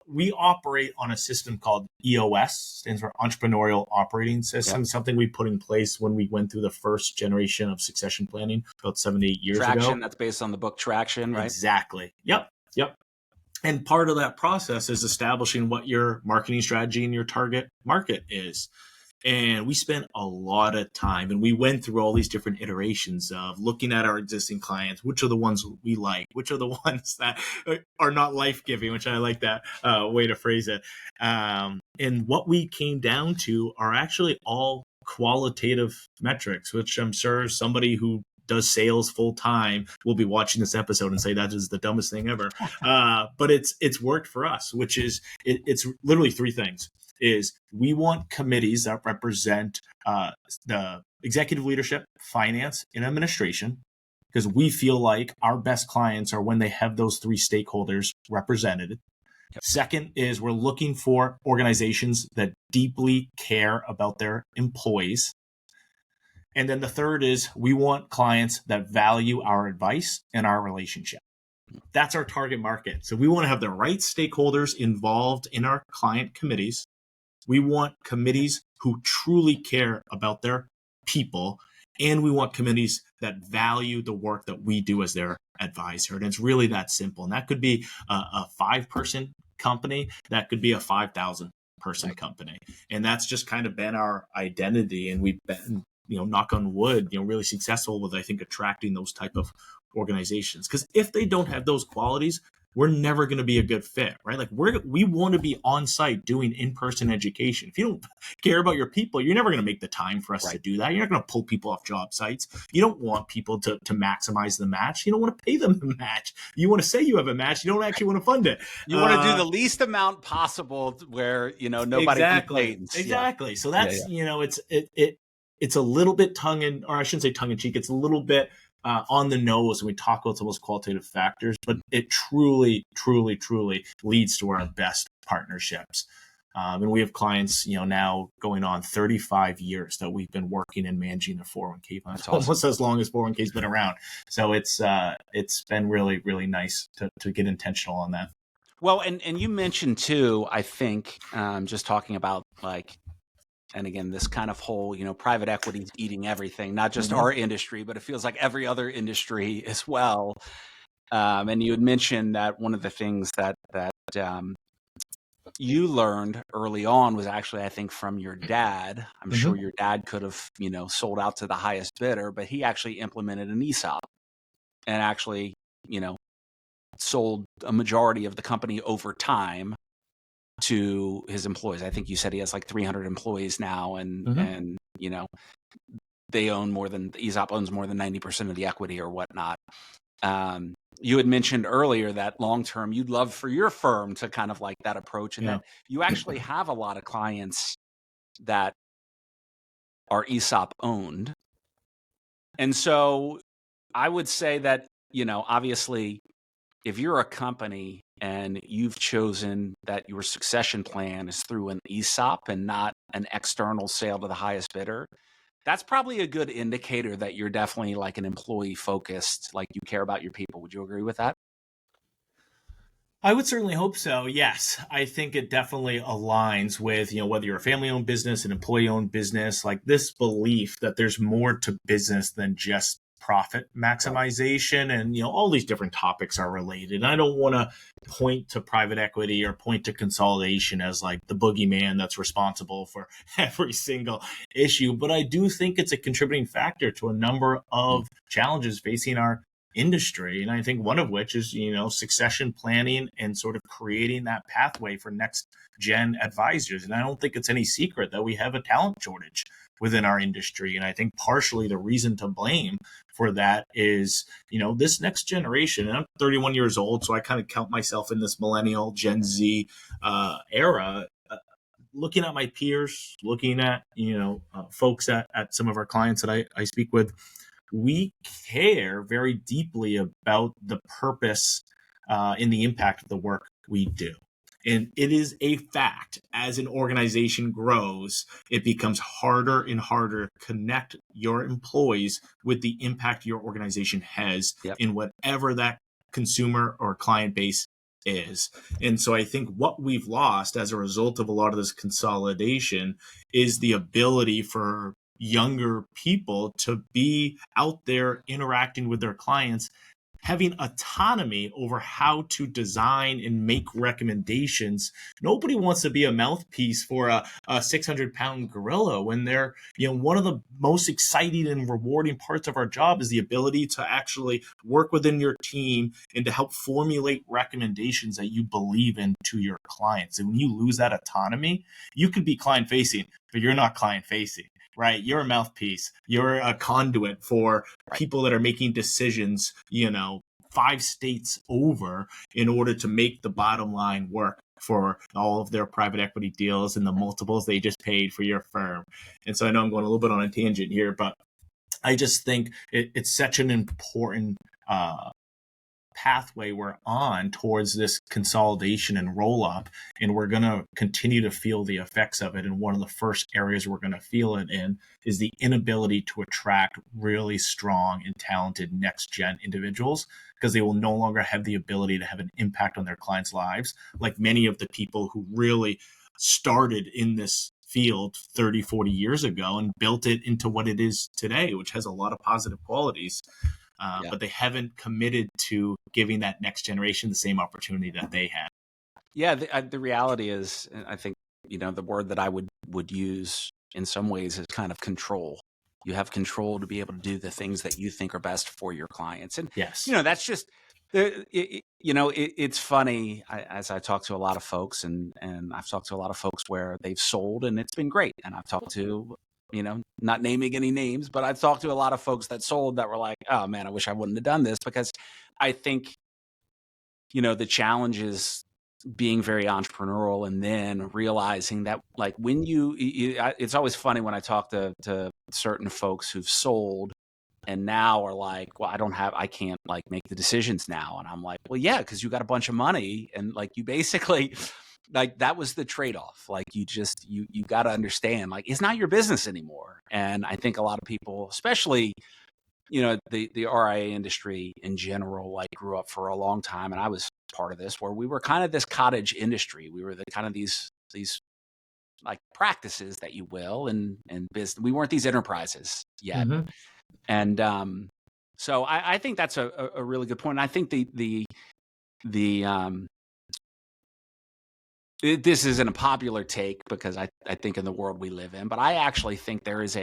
we operate on a system called EOS, stands for Entrepreneurial Operating System, something we put in place when we went through the first generation of succession planning about 7 to 8 years ago. Traction, that's based on the book Traction, right? Exactly. Yep. And part of that process is establishing what your marketing strategy and your target market is. And we spent a lot of time, and we went through all these different iterations of looking at our existing clients, which are the ones we like, which are the ones that are not life-giving, which I like that way to phrase it. And what we came down to are actually all qualitative metrics, which I'm sure somebody who does sales full time will be watching this episode and say that is the dumbest thing ever. But it's worked for us, which is it's literally 3 things. Is we want committees that represent the executive leadership, finance, and administration, because we feel like our best clients are when they have those 3 stakeholders represented. Second is we're looking for organizations that deeply care about their employees. And then the third is we want clients that value our advice and our relationship. That's our target market. So we want to have the right stakeholders involved in our client committees. We want committees who truly care about their people. And we want committees that value the work that we do as their advisor. And it's really that simple. And that could be a 5-person company. That could be a 5,000-person company. And that's just kind of been our identity. And we've been, knock on wood, really successful with, I think, attracting those type of organizations. Because if they don't have those qualities, we're never going to be a good fit, right? Like we want to be on site doing in-person education. If you don't care about your people, you're never going to make the time for us to do that. You're not going to pull people off job sites. You don't want people to maximize the match. You don't want to pay them the match. You want to say you have a match. You don't actually want to fund it. You want to do the least amount possible where, nobody complains. Exactly. Yeah. So that's, it's a little bit or I shouldn't say tongue in cheek. It's a little bit on the nose when we talk about some of those qualitative factors, but it truly, truly, truly leads to our best partnerships. And we have clients, now going on 35 years that we've been working and managing their 401k funds, almost as long as 401k's been around. So it's been really, really nice to get intentional on that. Well, and you mentioned too, I think, just talking about and again, this kind of whole, private equity is eating everything, not just our industry, but it feels like every other industry as well. And you had mentioned that one of the things that you learned early on was actually, I think, from your dad. I'm sure your dad could have, sold out to the highest bidder, but he actually implemented an ESOP and actually, sold a majority of the company over time to his employees. I think you said he has like 300 employees now, and they own ESOP owns more than 90% of the equity or whatnot. You had mentioned earlier that long term you'd love for your firm to kind of like that approach, and that you actually have a lot of clients that are ESOP owned. And so I would say that, obviously, if you're a company and you've chosen that your succession plan is through an ESOP and not an external sale to the highest bidder, that's probably a good indicator that you're definitely like an employee focused, like you care about your people. Would you agree with that? I would certainly hope so. Yes. I think it definitely aligns with, whether you're a family owned business, an employee owned business, like this belief that there's more to business than just profit maximization, and all these different topics are related. And I don't want to point to private equity or point to consolidation as like the boogeyman that's responsible for every single issue, but I do think it's a contributing factor to a number of challenges facing our industry. And I think one of which is succession planning and sort of creating that pathway for next gen advisors. And I don't think it's any secret that we have a talent shortage within our industry. And I think partially the reason to blame for that is, this next generation, and I'm 31 years old, so I kind of count myself in this millennial Gen Z era, looking at my peers, looking at, folks at some of our clients that I speak with, we care very deeply about the purpose and the impact of the work we do. And it is a fact, as an organization grows, it becomes harder and harder to connect your employees with the impact your organization has in whatever that consumer or client base is. And so I think what we've lost as a result of a lot of this consolidation is the ability for younger people to be out there interacting with their clients, having autonomy over how to design and make recommendations. Nobody wants to be a mouthpiece for a 600-pound gorilla when they're, one of the most exciting and rewarding parts of our job is the ability to actually work within your team and to help formulate recommendations that you believe in to your clients. And when you lose that autonomy, you could be client facing, but you're not client facing. Right. You're a mouthpiece. You're a conduit for people that are making decisions, 5 states over in order to make the bottom line work for all of their private equity deals and the multiples they just paid for your firm. And so I know I'm going a little bit on a tangent here, but I just think it's such an important pathway we're on towards this consolidation and roll up, and we're going to continue to feel the effects of it. And one of the first areas we're going to feel it in is the inability to attract really strong and talented next gen individuals, because they will no longer have the ability to have an impact on their clients' lives like many of the people who really started in this field 30, 40 years ago and built it into what it is today, which has a lot of positive qualities. But they haven't committed to giving that next generation the same opportunity that they had. Yeah, the reality is, I think, the word that I would use in some ways is kind of control. You have control to be able to do the things that you think are best for your clients. And, that's just, it's funny, as I talk to a lot of folks, and I've talked to a lot of folks where they've sold and it's been great. And I've talked to not naming any names, but I've talked to a lot of folks that sold that were like, oh man, I wish I wouldn't have done this, because I think, the challenge is being very entrepreneurial and then realizing that, like, when it's always funny when I talk to certain folks who've sold and now are like, well, I can't like make the decisions now. And I'm like, well, yeah, because you got a bunch of money and like you basically like that was the trade-off. Like you got to understand, like, it's not your business anymore. And I think a lot of people, especially, the RIA industry in general, like grew up for a long time. And I was part of this, where we were kind of this cottage industry. We were the kind of these like practices that you will, and business. We weren't these enterprises yet. Mm-hmm. And so I think that's a really good point. And I think this isn't a popular take, because I think in the world we live in, but I actually think there is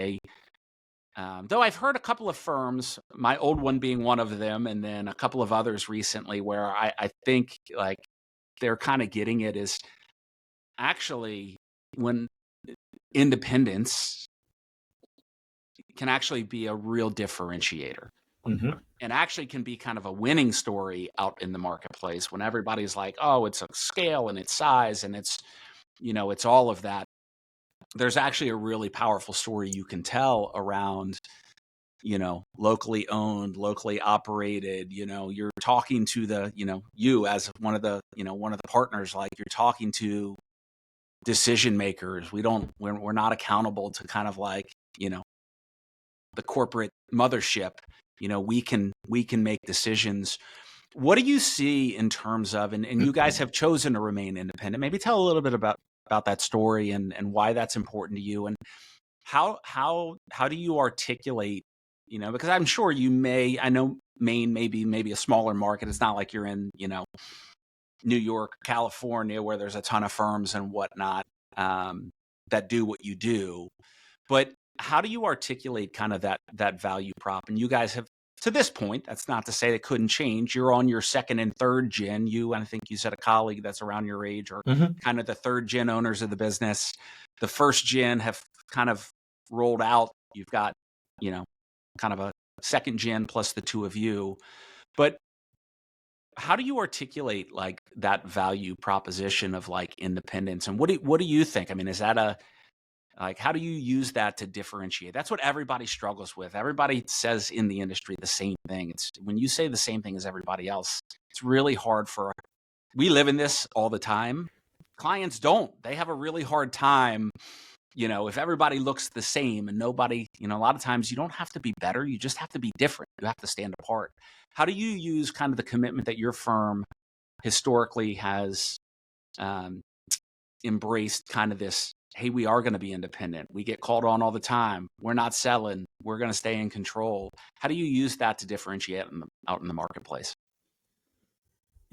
though I've heard a couple of firms, my old one being one of them, and then a couple of others recently, where I think like they're kind of getting it is actually when independence can actually be a real differentiator. Mm-hmm. And actually can be kind of a winning story out in the marketplace when everybody's like, oh, it's a scale and it's size and it's, it's all of that. There's actually a really powerful story you can tell around, locally owned, locally operated, you're talking to you as one of the partners, like you're talking to decision makers. We're not accountable to kind of like, the corporate mothership. We can make decisions. What do you see in terms of, and you guys have chosen to remain independent. Maybe tell a little bit about that story and why that's important to you, and how do you articulate, because I'm sure I know Maine may be maybe a smaller market. It's not like you're in, New York, California, where there's a ton of firms and whatnot that do what you do. But how do you articulate kind of that value prop? And you guys have, to this point, that's not to say it couldn't change. You're on your second and third gen. And I think you said a colleague that's around your age, or mm-hmm. kind of the third gen owners of the business. The first gen have kind of rolled out. You've got, kind of a second gen plus the two of you. But how do you articulate like that value proposition of like independence? And what do you think? I mean, is that how do you use that to differentiate? That's what everybody struggles with. Everybody says in the industry the same thing. It's when you say the same thing as everybody else, it's really hard we live in this all the time. Clients don't. They have a really hard time, if everybody looks the same and nobody, a lot of times you don't have to be better. You just have to be different. You have to stand apart. How do you use kind of the commitment that your firm historically has embraced kind of this, hey, we are going to be independent. We get called on all the time. We're not selling. We're going to stay in control. How do you use that to differentiate out in the marketplace?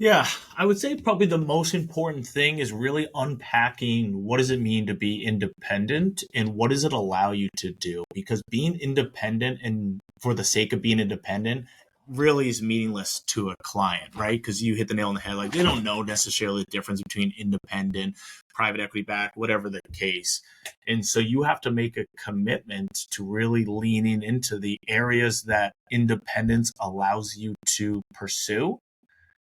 Yeah, I would say probably the most important thing is really unpacking what does it mean to be independent and what does it allow you to do? Because being independent and for the sake of being independent really is meaningless to a client, right? Because you hit the nail on the head. Like they don't know necessarily the difference between independent, private equity backed, whatever the case. And so you have to make a commitment to really leaning into the areas that independence allows you to pursue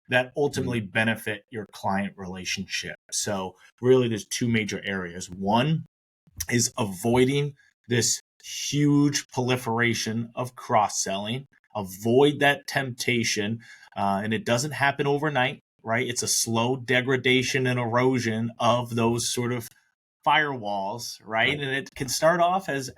that ultimately benefit your client relationship. So really there's two major areas. One is avoiding this huge proliferation of cross-selling. Avoid that temptation. And it doesn't happen overnight, right? It's a slow degradation and erosion of those sort of firewalls, right? And it can start off as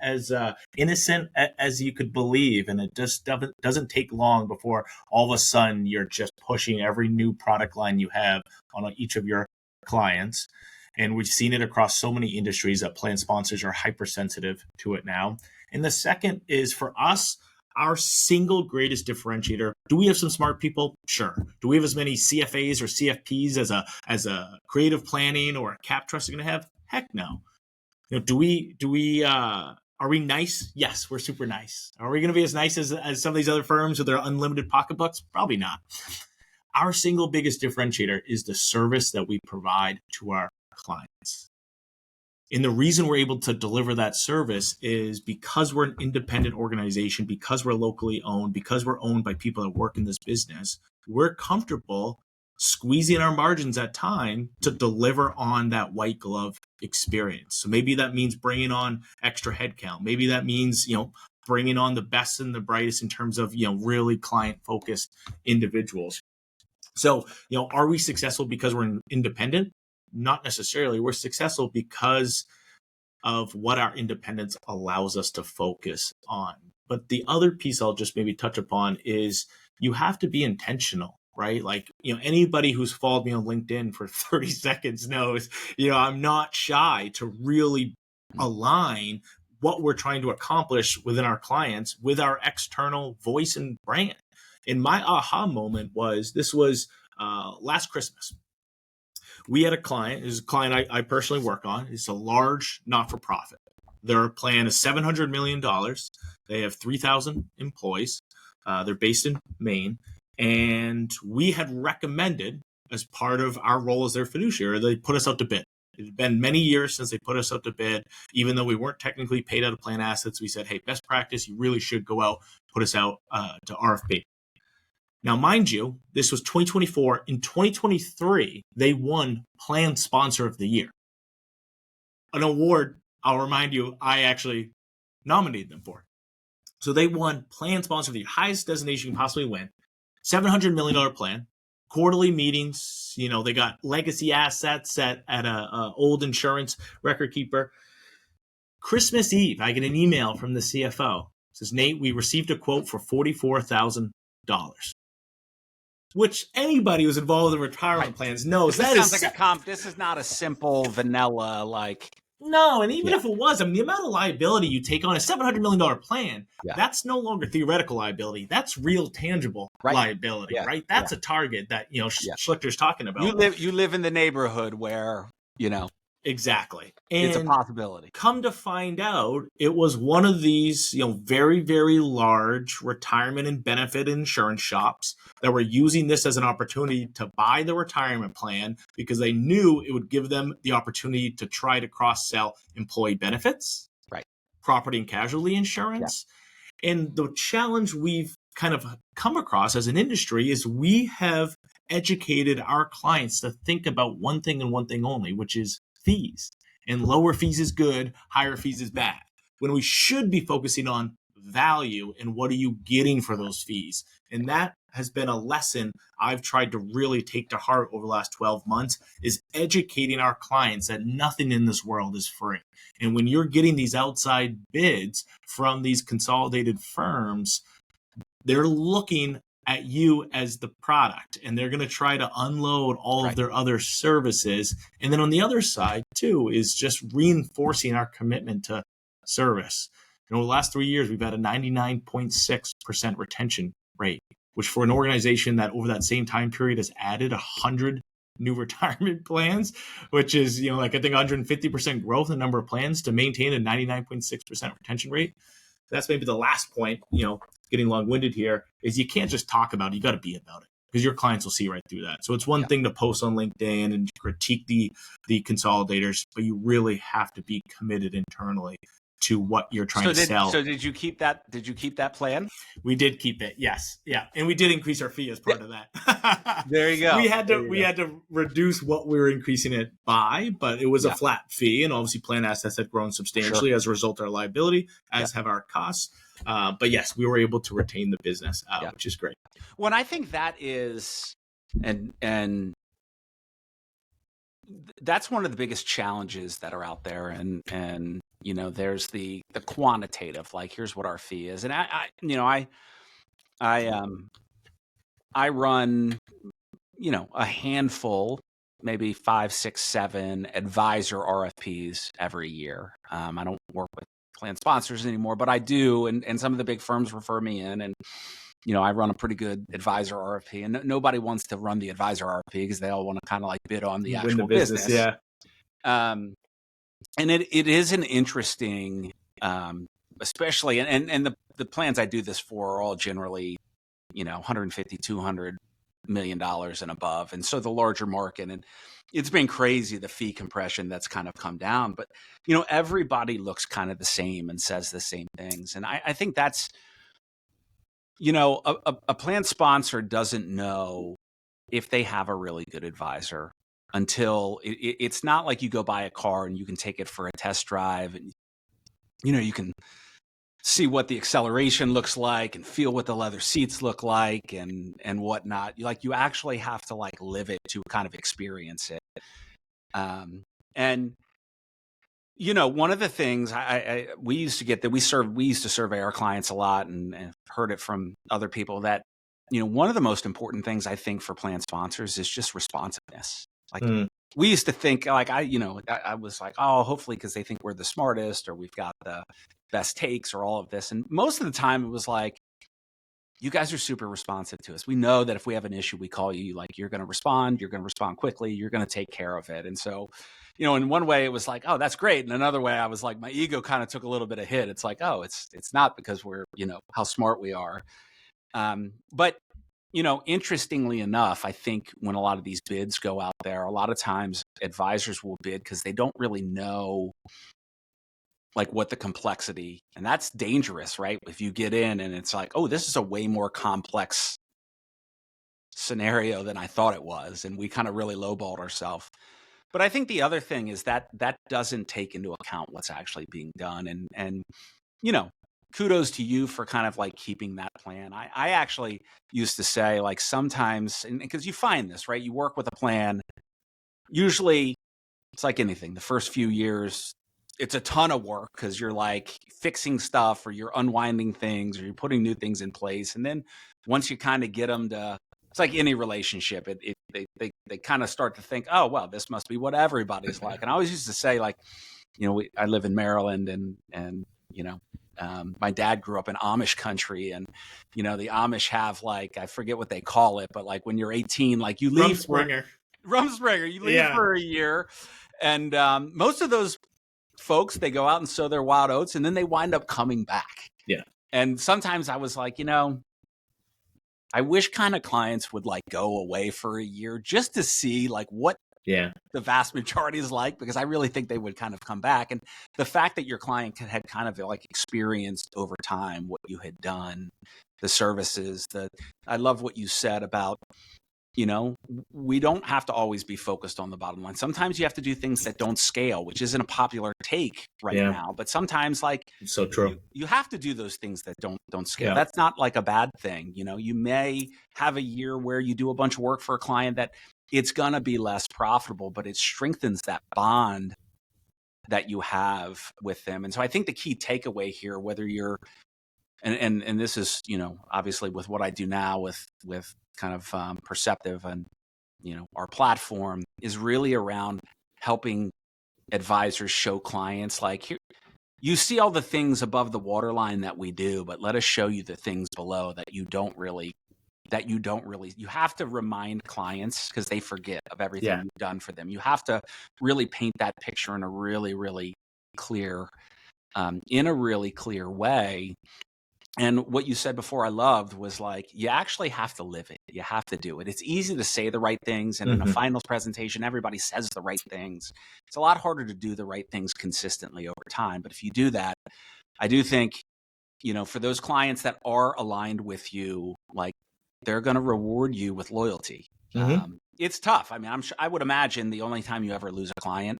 innocent as you could believe, and it just doesn't take long before all of a sudden you're just pushing every new product line you have on each of your clients. And we've seen it across so many industries that plan sponsors are hypersensitive to it now. And the second is for us, our single greatest differentiator. Do we have some smart people? Sure. Do we have as many CFAs or CFPs as a creative planning or a cap trust are going to have? Heck no. Are we nice? Yes, we're super nice. Are we going to be as nice as some of these other firms with their unlimited pocketbooks? Probably not. Our single biggest differentiator is the service that we provide to our clients. And the reason we're able to deliver that service is because we're an independent organization, because we're locally owned, because we're owned by people that work in this business, we're comfortable squeezing our margins at time to deliver on that white glove experience. So maybe that means bringing on extra headcount. Maybe that means, bringing on the best and the brightest in terms of, really client focused individuals. So, are we successful because we're independent? Not necessarily. We're successful because of what our independence allows us to focus on. But the other piece I'll just maybe touch upon is you have to be intentional. Right? Like, anybody who's followed me on LinkedIn for 30 seconds knows, I'm not shy to really align what we're trying to accomplish within our clients with our external voice and brand. And my aha moment was, last Christmas. We had a client, this is a client I personally work on. It's a large not-for-profit. Their plan is $700 million. They have 3,000 employees. They're based in Maine. And we had recommended, as part of our role as their fiduciary, they put us out to bid. It had been many years since they put us out to bid. Even though we weren't technically paid out of plan assets, we said, hey, best practice, you really should go out, put us out to RFP. Now, mind you, this was 2024. In 2023, they won Plan Sponsor of the Year. An award, I'll remind you, I actually nominated them for. So they won Plan Sponsor of the Year, highest designation you can possibly win. $700 million plan, quarterly meetings. They got legacy assets at a old insurance record keeper. Christmas Eve, I get an email from the CFO. It says, Nate, we received a quote for $44,000, which anybody who's involved in retirement plans knows that sounds like a comp. This is not a simple vanilla No, and even if it was, the amount of liability you take on a $700 million plan, that's no longer theoretical liability. That's real, tangible liability, right? That's a target that, Schlichter's talking about. You live in the neighborhood where, Exactly. And it's a possibility. Come to find out, it was one of these, very, very large retirement and benefit insurance shops that were using this as an opportunity to buy the retirement plan because they knew it would give them the opportunity to try to cross-sell employee benefits, property and casualty insurance. Yeah. And the challenge we've kind of come across as an industry is we have educated our clients to think about one thing and one thing only, which is fees. And lower fees is good, higher fees is bad. When we should be focusing on value and what are you getting for those fees. And that has been a lesson I've tried to really take to heart over the last 12 months, is educating our clients that nothing in this world is free. And when you're getting these outside bids from these consolidated firms, they're looking at you as the product, and they're going to try to unload all of their other services. And then on the other side too is just reinforcing our commitment to service. Over the last 3 years, we've had a 99.6% retention rate, which for an organization that over that same time period has added 100 new retirement plans, which is, I think 150% growth in the number of plans to maintain a 99.6% retention rate. That's maybe the last point, getting long-winded here, is you can't just talk about it, you got to be about it, because your clients will see right through that. So it's one thing to post on LinkedIn and critique the consolidators, but you really have to be committed internally to what you're trying to sell. So did you keep that? Did you keep that plan? We did keep it. Yes. Yeah. And we did increase our fee as part of that. There you go. We had to reduce what we were increasing it by, but it was a flat fee. And obviously plan assets have grown substantially as a result of our liability, as have our costs. But yes, we were able to retain the business, which is great. Well, I think that is, and that's one of the biggest challenges that are out there. And there's the quantitative, like, here's what our fee is. And I run, a handful, maybe 5, 6, 7 advisor RFPs every year. I don't work with plan sponsors anymore, but I do. And some of the big firms refer me in, and, I run a pretty good advisor RFP, and nobody wants to run the advisor RFP because they all want to kind of like bid on the actual business. Yeah. And it is an interesting, especially, and the plans I do this for are all generally, 150, 200 million dollars and above. And so the larger market, and it's been crazy, the fee compression that's kind of come down, but, everybody looks kind of the same and says the same things. And I think that's, a plan sponsor doesn't know if they have a really good advisor until it's not like you go buy a car and you can take it for a test drive and, you can see what the acceleration looks like and feel what the leather seats look like and whatnot. You actually have to live it to kind of experience it. And one of the things we used to survey our clients a lot and heard it from other people that, one of the most important things I think for plan sponsors is just responsiveness. We used to think I was like, oh, hopefully because they think we're the smartest or we've got the best takes or all of this. And most of the time it was like, you guys are super responsive to us. We know that if we have an issue, we call you, you're going to respond quickly, you're going to take care of it. And so, in one way it was like, oh, that's great. And another way I was like, my ego kind of took a little bit of hit. It's like, oh, it's not because we're, how smart we are. But interestingly enough, I think when a lot of these bids go out there, a lot of times advisors will bid because they don't really know what the complexity, and that's dangerous, right? If you get in and it's like, oh, this is a way more complex scenario than I thought it was. And we kind of really lowballed ourselves. But I think the other thing is that doesn't take into account what's actually being done. And kudos to you for kind of keeping that plan. I actually used to say sometimes, and because you find this, right? You work with a plan, usually it's like anything. The first few years, it's a ton of work because you're fixing stuff or you're unwinding things or you're putting new things in place. And then once you kind of get them to, it's like any relationship, they kind of start to think, oh, well, this must be what everybody's like. And I always used to say I live in Maryland and my dad grew up in Amish country, and the Amish have I forget what they call it, but when you're 18, you leave Rumspringer, you leave for a year, and most of those folks, they go out and sow their wild oats, and then they wind up coming back. Yeah, and sometimes I was like, I wish kind of clients would go away for a year just to see what Yeah. the vast majority is like, because I really think they would kind of come back. And the fact that your client had kind of like experienced over time what you had done, the services, I love what you said about, we don't have to always be focused on the bottom line. Sometimes you have to do things that don't scale, which isn't a popular take right now. But sometimes, like, so true. You have to do those things that don't scale. Yeah. That's not like a bad thing. You may have a year where you do a bunch of work for a client that it's going to be less profitable, but it strengthens that bond that you have with them. And so I think the key takeaway here, whether you're, and this is, obviously with what I do now with kind of Perceptive and, our platform is really around helping advisors show clients like, here, you see all the things above the waterline that we do, but let us show you the things below that you don't really, you have to remind clients because they forget of everything you've done for them. You have to really paint that picture in a really, really clear, way. And what you said before I loved was like, you actually have to live it. You have to do it. It's easy to say the right things. And in a finals presentation, everybody says the right things. It's a lot harder to do the right things consistently over time. But if you do that, I do think, for those clients that are aligned with you, like they're going to reward you with loyalty. It's tough. I mean, I would imagine the only time you ever lose a client,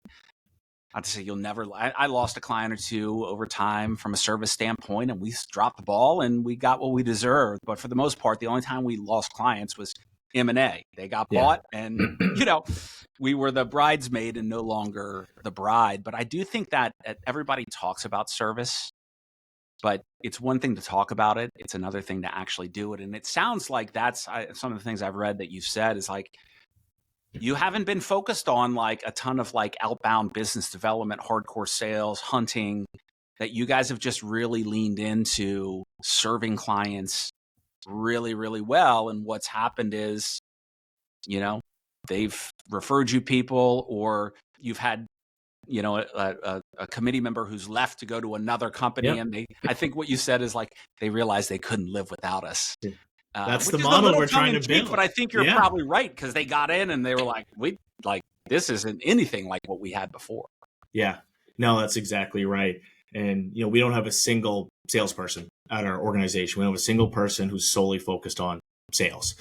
not to say you'll never. I lost a client or two over time from a service standpoint, and we dropped the ball and we got what we deserved. But for the most part, the only time we lost clients was M&A. They got bought, and we were the bridesmaid and no longer the bride. But I do think that everybody talks about service, but it's one thing to talk about it. It's another thing to actually do it. And it sounds like that's some of the things I've read that you've said is like, you haven't been focused on like a ton of like outbound business development, hardcore sales, hunting, that you guys have just really leaned into serving clients really, really well. And what's happened is, they've referred you people, or you've had, a committee member who's left to go to another company. And I think what you said is like, they realized they couldn't live without us. That's the model we're trying to build. But I think you're probably right, because they got in and they were like, this isn't anything like what we had before. Yeah, no, that's exactly right. And, we don't have a single salesperson at our organization. We don't have a single person who's solely focused on sales.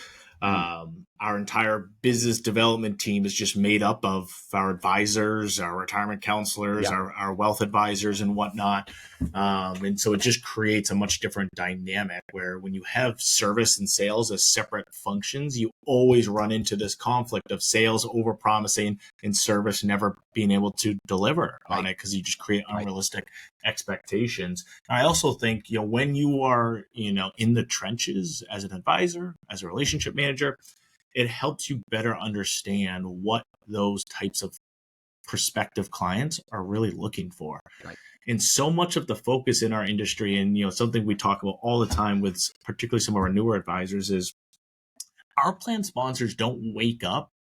Our entire business development team is just made up of our advisors, our retirement counselors, our wealth advisors and whatnot. And so it just creates a much different dynamic where when you have service and sales as separate functions, you always run into this conflict of sales overpromising and service never being able to deliver on it because you just create unrealistic expectations. And I also think, when you are, in the trenches as an advisor, as a relationship manager, it helps you better understand what those types of prospective clients are really looking for. And so much of the focus in our industry, and something we talk about all the time with particularly some of our newer advisors, is our plan sponsors don't wake up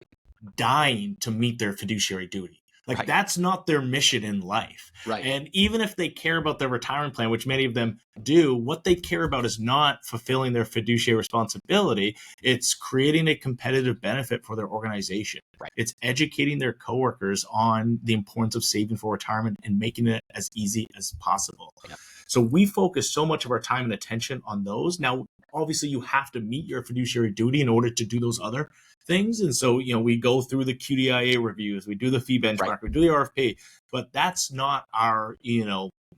dying to meet their fiduciary duty. That's not their mission in life. And even if they care about their retirement plan, which many of them do, what they care about is not fulfilling their fiduciary responsibility. It's creating a competitive benefit for their organization. It's educating their coworkers on the importance of saving for retirement and making it as easy as possible. So we focus so much of our time and attention on those. Now, obviously, you have to meet your fiduciary duty in order to do those other things. And so, we go through the QDIA reviews, we do the fee benchmark, we do the RFP, but that's not our,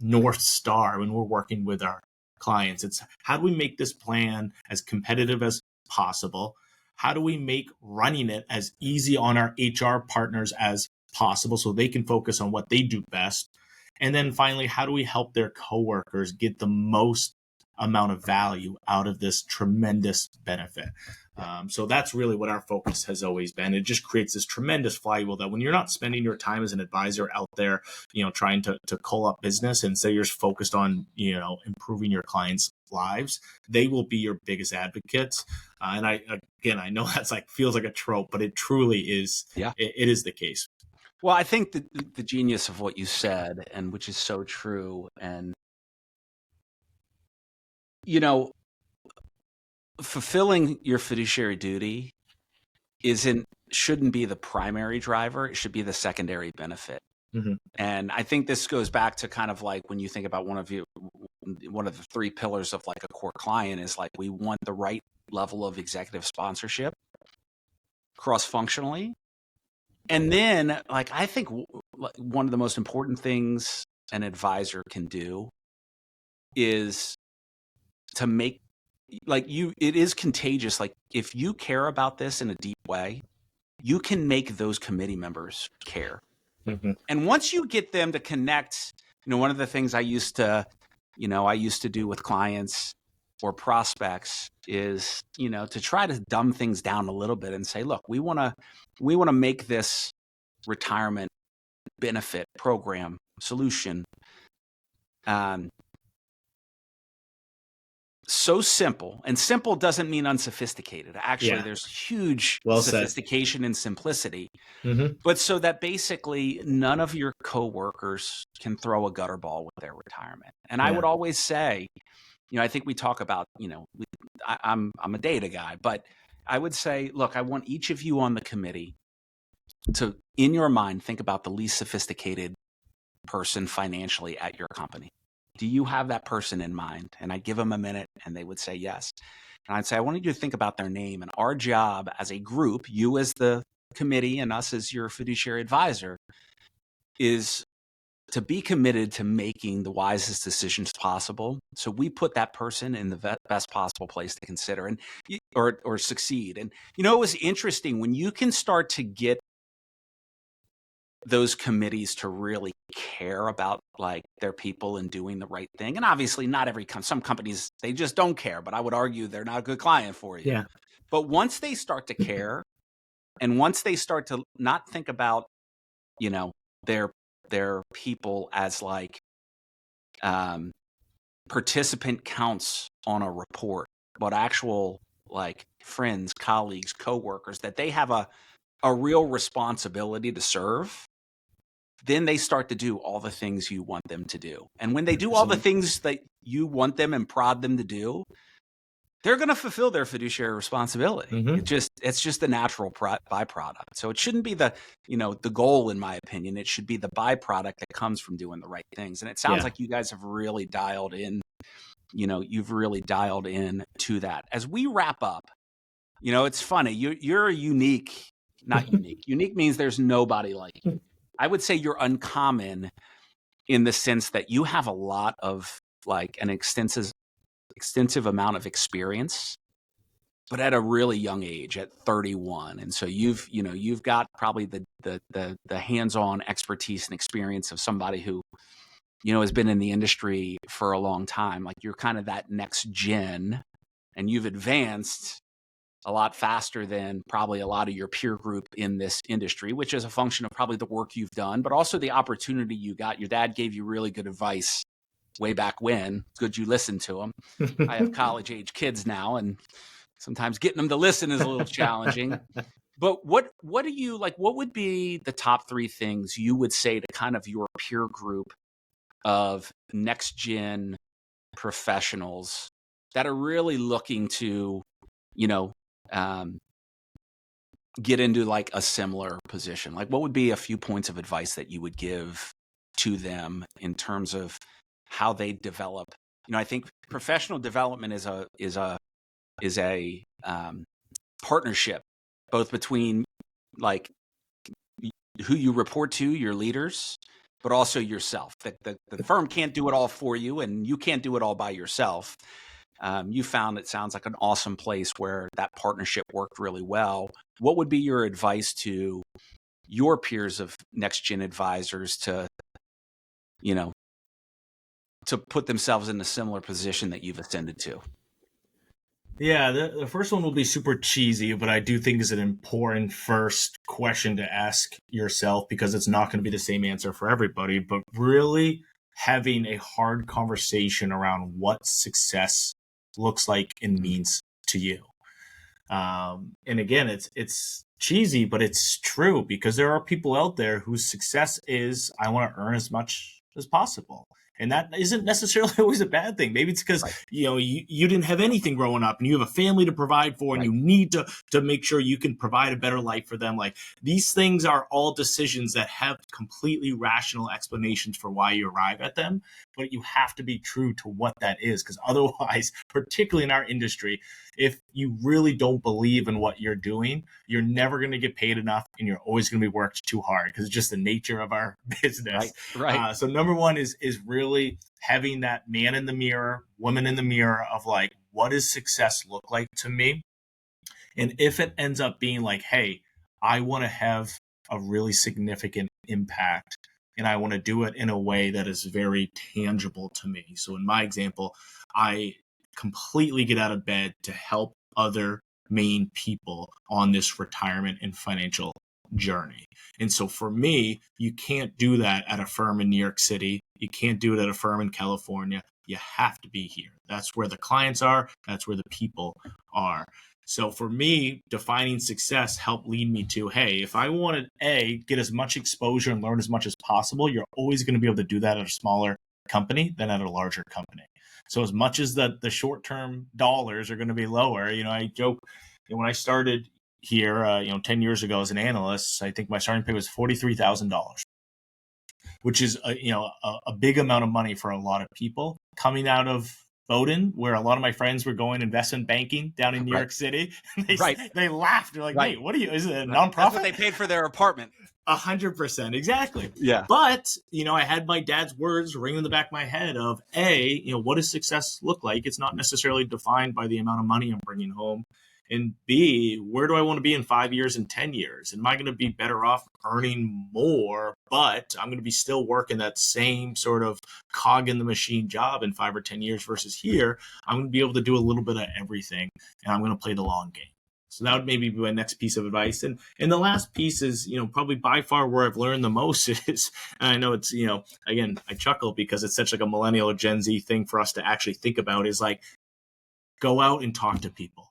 North Star when we're working with our clients. It's how do we make this plan as competitive as possible? How do we make running it as easy on our HR partners as possible so they can focus on what they do best? And then finally, how do we help their coworkers get the most amount of value out of this tremendous benefit? So that's really what our focus has always been. It just creates this tremendous flywheel that when you're not spending your time as an advisor out there, trying to call up business and say you're focused on, improving your clients' lives, they will be your biggest advocates. And I know that's feels like a trope, but it truly is. It is the case. Well, I think the genius of what you said, and which is so true, and fulfilling your fiduciary duty shouldn't be the primary driver. It should be the secondary benefit. Mm-hmm. And I think this goes back to kind of like when you think about one of the three pillars of like a core client is like, we want the right level of executive sponsorship cross-functionally. And then like, I think one of the most important things an advisor can do is to make it is contagious. Like if you care about this in a deep way, you can make those committee members care. Mm-hmm. And once you get them to connect, one of the things I used to do with clients or prospects is, to try to dumb things down a little bit and say, look, we want to make this retirement benefit program solution so simple. And simple doesn't mean unsophisticated. Actually, there's huge sophistication and simplicity. Mm-hmm. But so that basically none of your coworkers can throw a gutter ball with their retirement. And I would always say, I think we talk about, I'm a data guy, but I would say, look, I want each of you on the committee to, in your mind, think about the least sophisticated person financially at your company. Do you have that person in mind? And I'd give them a minute and they would say yes. And I'd say, I wanted you to think about their name. And our job as a group, you as the committee and us as your fiduciary advisor, is to be committed to making the wisest decisions possible. So we put that person in the best possible place to consider and or succeed. And, it was interesting when you can start to get those committees to really care about like their people and doing the right thing. And obviously not some companies, they just don't care, but I would argue they're not a good client for you. Yeah. But once they start to care and once they start to not think about, their people as like participant counts on a report, but actual like friends, colleagues, coworkers, that they have a real responsibility to serve, then they start to do all the things you want them to do. And when they do all the things that you want them and prod them to do, they're going to fulfill their fiduciary responsibility. Mm-hmm. It's just a natural byproduct. So it shouldn't be the goal, in my opinion. It should be the byproduct that comes from doing the right things. And it sounds like you guys have really dialed in, you've really dialed in to that. As we wrap up, it's funny. You're unique, not unique. Unique means there's nobody like you. I would say you're uncommon in the sense that you have a lot of like an extensive amount of experience, but at a really young age, at 31. And so you've got probably the hands-on expertise and experience of somebody who, has been in the industry for a long time. Like you're kind of that next gen and you've advanced a lot faster than probably a lot of your peer group in this industry, which is a function of probably the work you've done, but also the opportunity you got. Your dad gave you really good advice way back when. It's good you listened to him. I have college age kids now, and sometimes getting them to listen is a little challenging. But what do you like? What would be the top three things you would say to kind of your peer group of next gen professionals that are really looking to, get into like a similar position? Like what would be a few points of advice that you would give to them in terms of how they develop? I think professional development is a partnership, both between like who you report to, your leaders, but also yourself. The firm can't do it all for you, and you can't do it all by yourself. You found it sounds like an awesome place where that partnership worked really well. What would be your advice to your peers of next gen advisors to put themselves in a similar position that you've ascended to? Yeah, the first one will be super cheesy, but I do think is an important first question to ask yourself, because it's not going to be the same answer for everybody, but really having a hard conversation around what success looks like and means to you. And again, it's cheesy, but it's true, because there are people out there whose success is, I want to earn as much as possible. And that isn't necessarily always a bad thing. Maybe it's because, you didn't have anything growing up and you have a family to provide for, and you need to make sure you can provide a better life for them. Like, these things are all decisions that have completely rational explanations for why you arrive at them, but you have to be true to what that is. Because otherwise, particularly in our industry, if you really don't believe in what you're doing, you're never going to get paid enough, and you're always going to be worked too hard, because it's just the nature of our business. Right. So number one is really having that man in the mirror, woman in the mirror of like, what does success look like to me? And if it ends up being like, hey, I want to have a really significant impact, and I want to do it in a way that is very tangible to me. So in my example, I completely get out of bed to help other Maine people on this retirement and financial journey. And so for me, you can't do that at a firm in New York City. You can't do it at a firm in California. You have to be here. That's where the clients are. That's where the people are. So for me, defining success helped lead me to, hey, if I wanted get as much exposure and learn as much as possible, you're always going to be able to do that at a smaller company than at a larger company. So as much as the short-term dollars are going to be lower, I joke, when I started here, 10 years ago as an analyst, I think my starting pay was $43,000, which is a big amount of money for a lot of people coming out of Bowdoin, where a lot of my friends were going investment banking down in New York City. They laughed. They're like, "Wait, what are you? Is it a nonprofit?" That's what they paid for their apartment. 100%, exactly. Yeah. But I had my dad's words ringing in the back of my head of what does success look like? It's not necessarily defined by the amount of money I'm bringing home. And B, where do I want to be in 5 years and 10 years? Am I going to be better off earning more, but I'm going to be still working that same sort of cog in the machine job in 5 or 10 years versus here, I'm going to be able to do a little bit of everything, and I'm going to play the long game. So that would maybe be my next piece of advice. And the last piece is, probably by far where I've learned the most is, and I know it's, again, I chuckle because it's such like a millennial or Gen Z thing for us to actually think about, is like, go out and talk to people.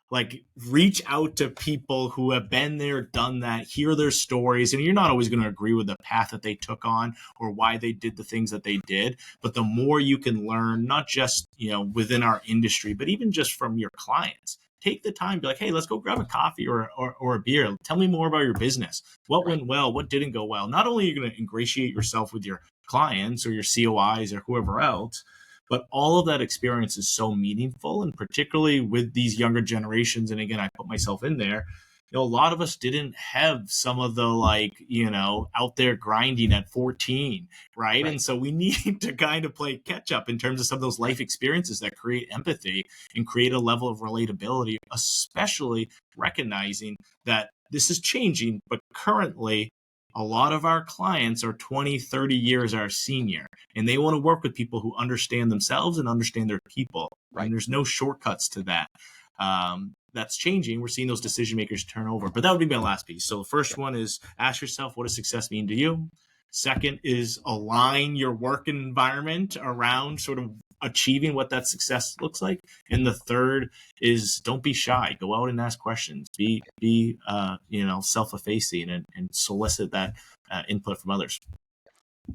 Like, reach out to people who have been there, done that, hear their stories. And you're not always going to agree with the path that they took on or why they did the things that they did. But the more you can learn, not just, within our industry, but even just from your clients, take the time, be like, hey, let's go grab a coffee or a beer. Tell me more about your business. What went well? What didn't go well? Not only are you going to ingratiate yourself with your clients or your COIs or whoever else, but all of that experience is so meaningful, and particularly with these younger generations. And again, I put myself in there. A lot of us didn't have some of the out there grinding at 14, right? And so we need to kind of play catch up in terms of some of those life experiences that create empathy and create a level of relatability, especially recognizing that this is changing, but currently a lot of our clients are 20, 30 years our senior, and they want to work with people who understand themselves and understand their people. Right. And there's no shortcuts to that. That's changing. We're seeing those decision makers turn over. But that would be my last piece. So the first one is ask yourself, what does success mean to you? Second is align your work environment around sort of achieving what that success looks like. And the third is don't be shy. Go out and ask questions. Be self-effacing and solicit that input from others.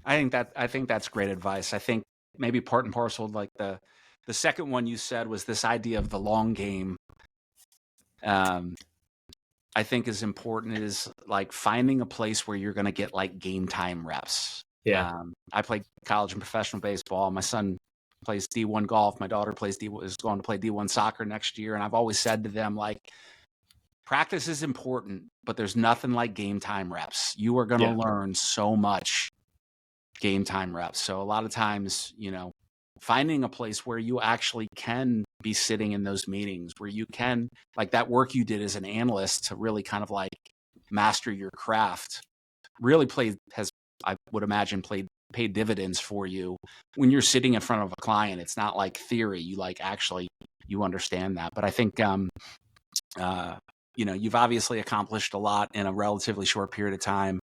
I think that's great advice. I think maybe part and parcel, like the second one you said was this idea of the long game. I think is important, is like finding a place where you're going to get like game time reps. Yeah. I played college and professional baseball. My son plays D1 golf. My daughter is going to play D1 soccer next year. And I've always said to them, like, practice is important, but there's nothing like game time reps. You are going to learn so much game time reps. So a lot of times, finding a place where you actually can be sitting in those meetings, where you can, like that work you did as an analyst to really kind of like master your craft, really I would imagine paid dividends for you when you're sitting in front of a client. It's not like theory. You you understand that. But I think, you've obviously accomplished a lot in a relatively short period of time.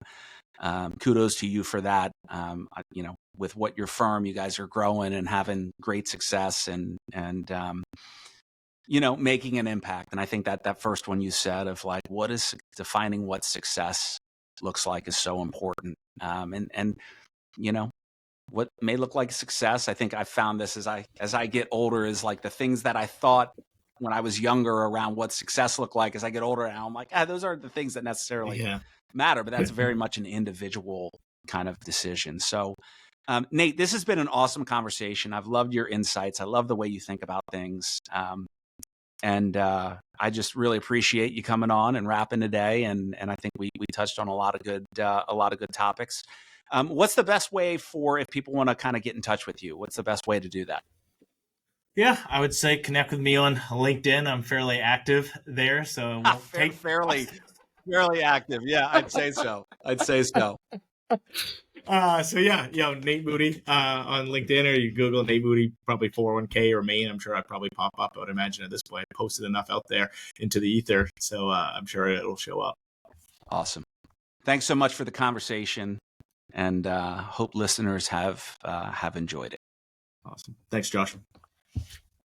Kudos to you for that. With what your firm, you guys are growing and having great success and making an impact. And I think that first one you said of like, what is defining what success looks like is so important. what may look like success. I think I found this as I get older is like the things that I thought when I was younger around what success looked like. As I get older now, I'm like, those aren't the things that necessarily matter, but that's very much an individual kind of decision. So, Nate, this has been an awesome conversation. I've loved your insights. I love the way you think about things. And I just really appreciate you coming on and rapping today. And I think we touched on a lot of good topics. What's the best way for if people want to kind of get in touch with you? What's the best way to do that? Yeah, I would say connect with me on LinkedIn. I'm fairly active there, so we'll take fairly active. Yeah, I'd say so. So yeah, Nate Moody on LinkedIn, or you Google Nate Moody, probably 401k or Maine. I'm sure I'd probably pop up. I would imagine at this point, I posted enough out there into the ether, so I'm sure it'll show up. Awesome. Thanks so much for the conversation, and hope listeners have enjoyed it. Awesome. Thanks, Josh.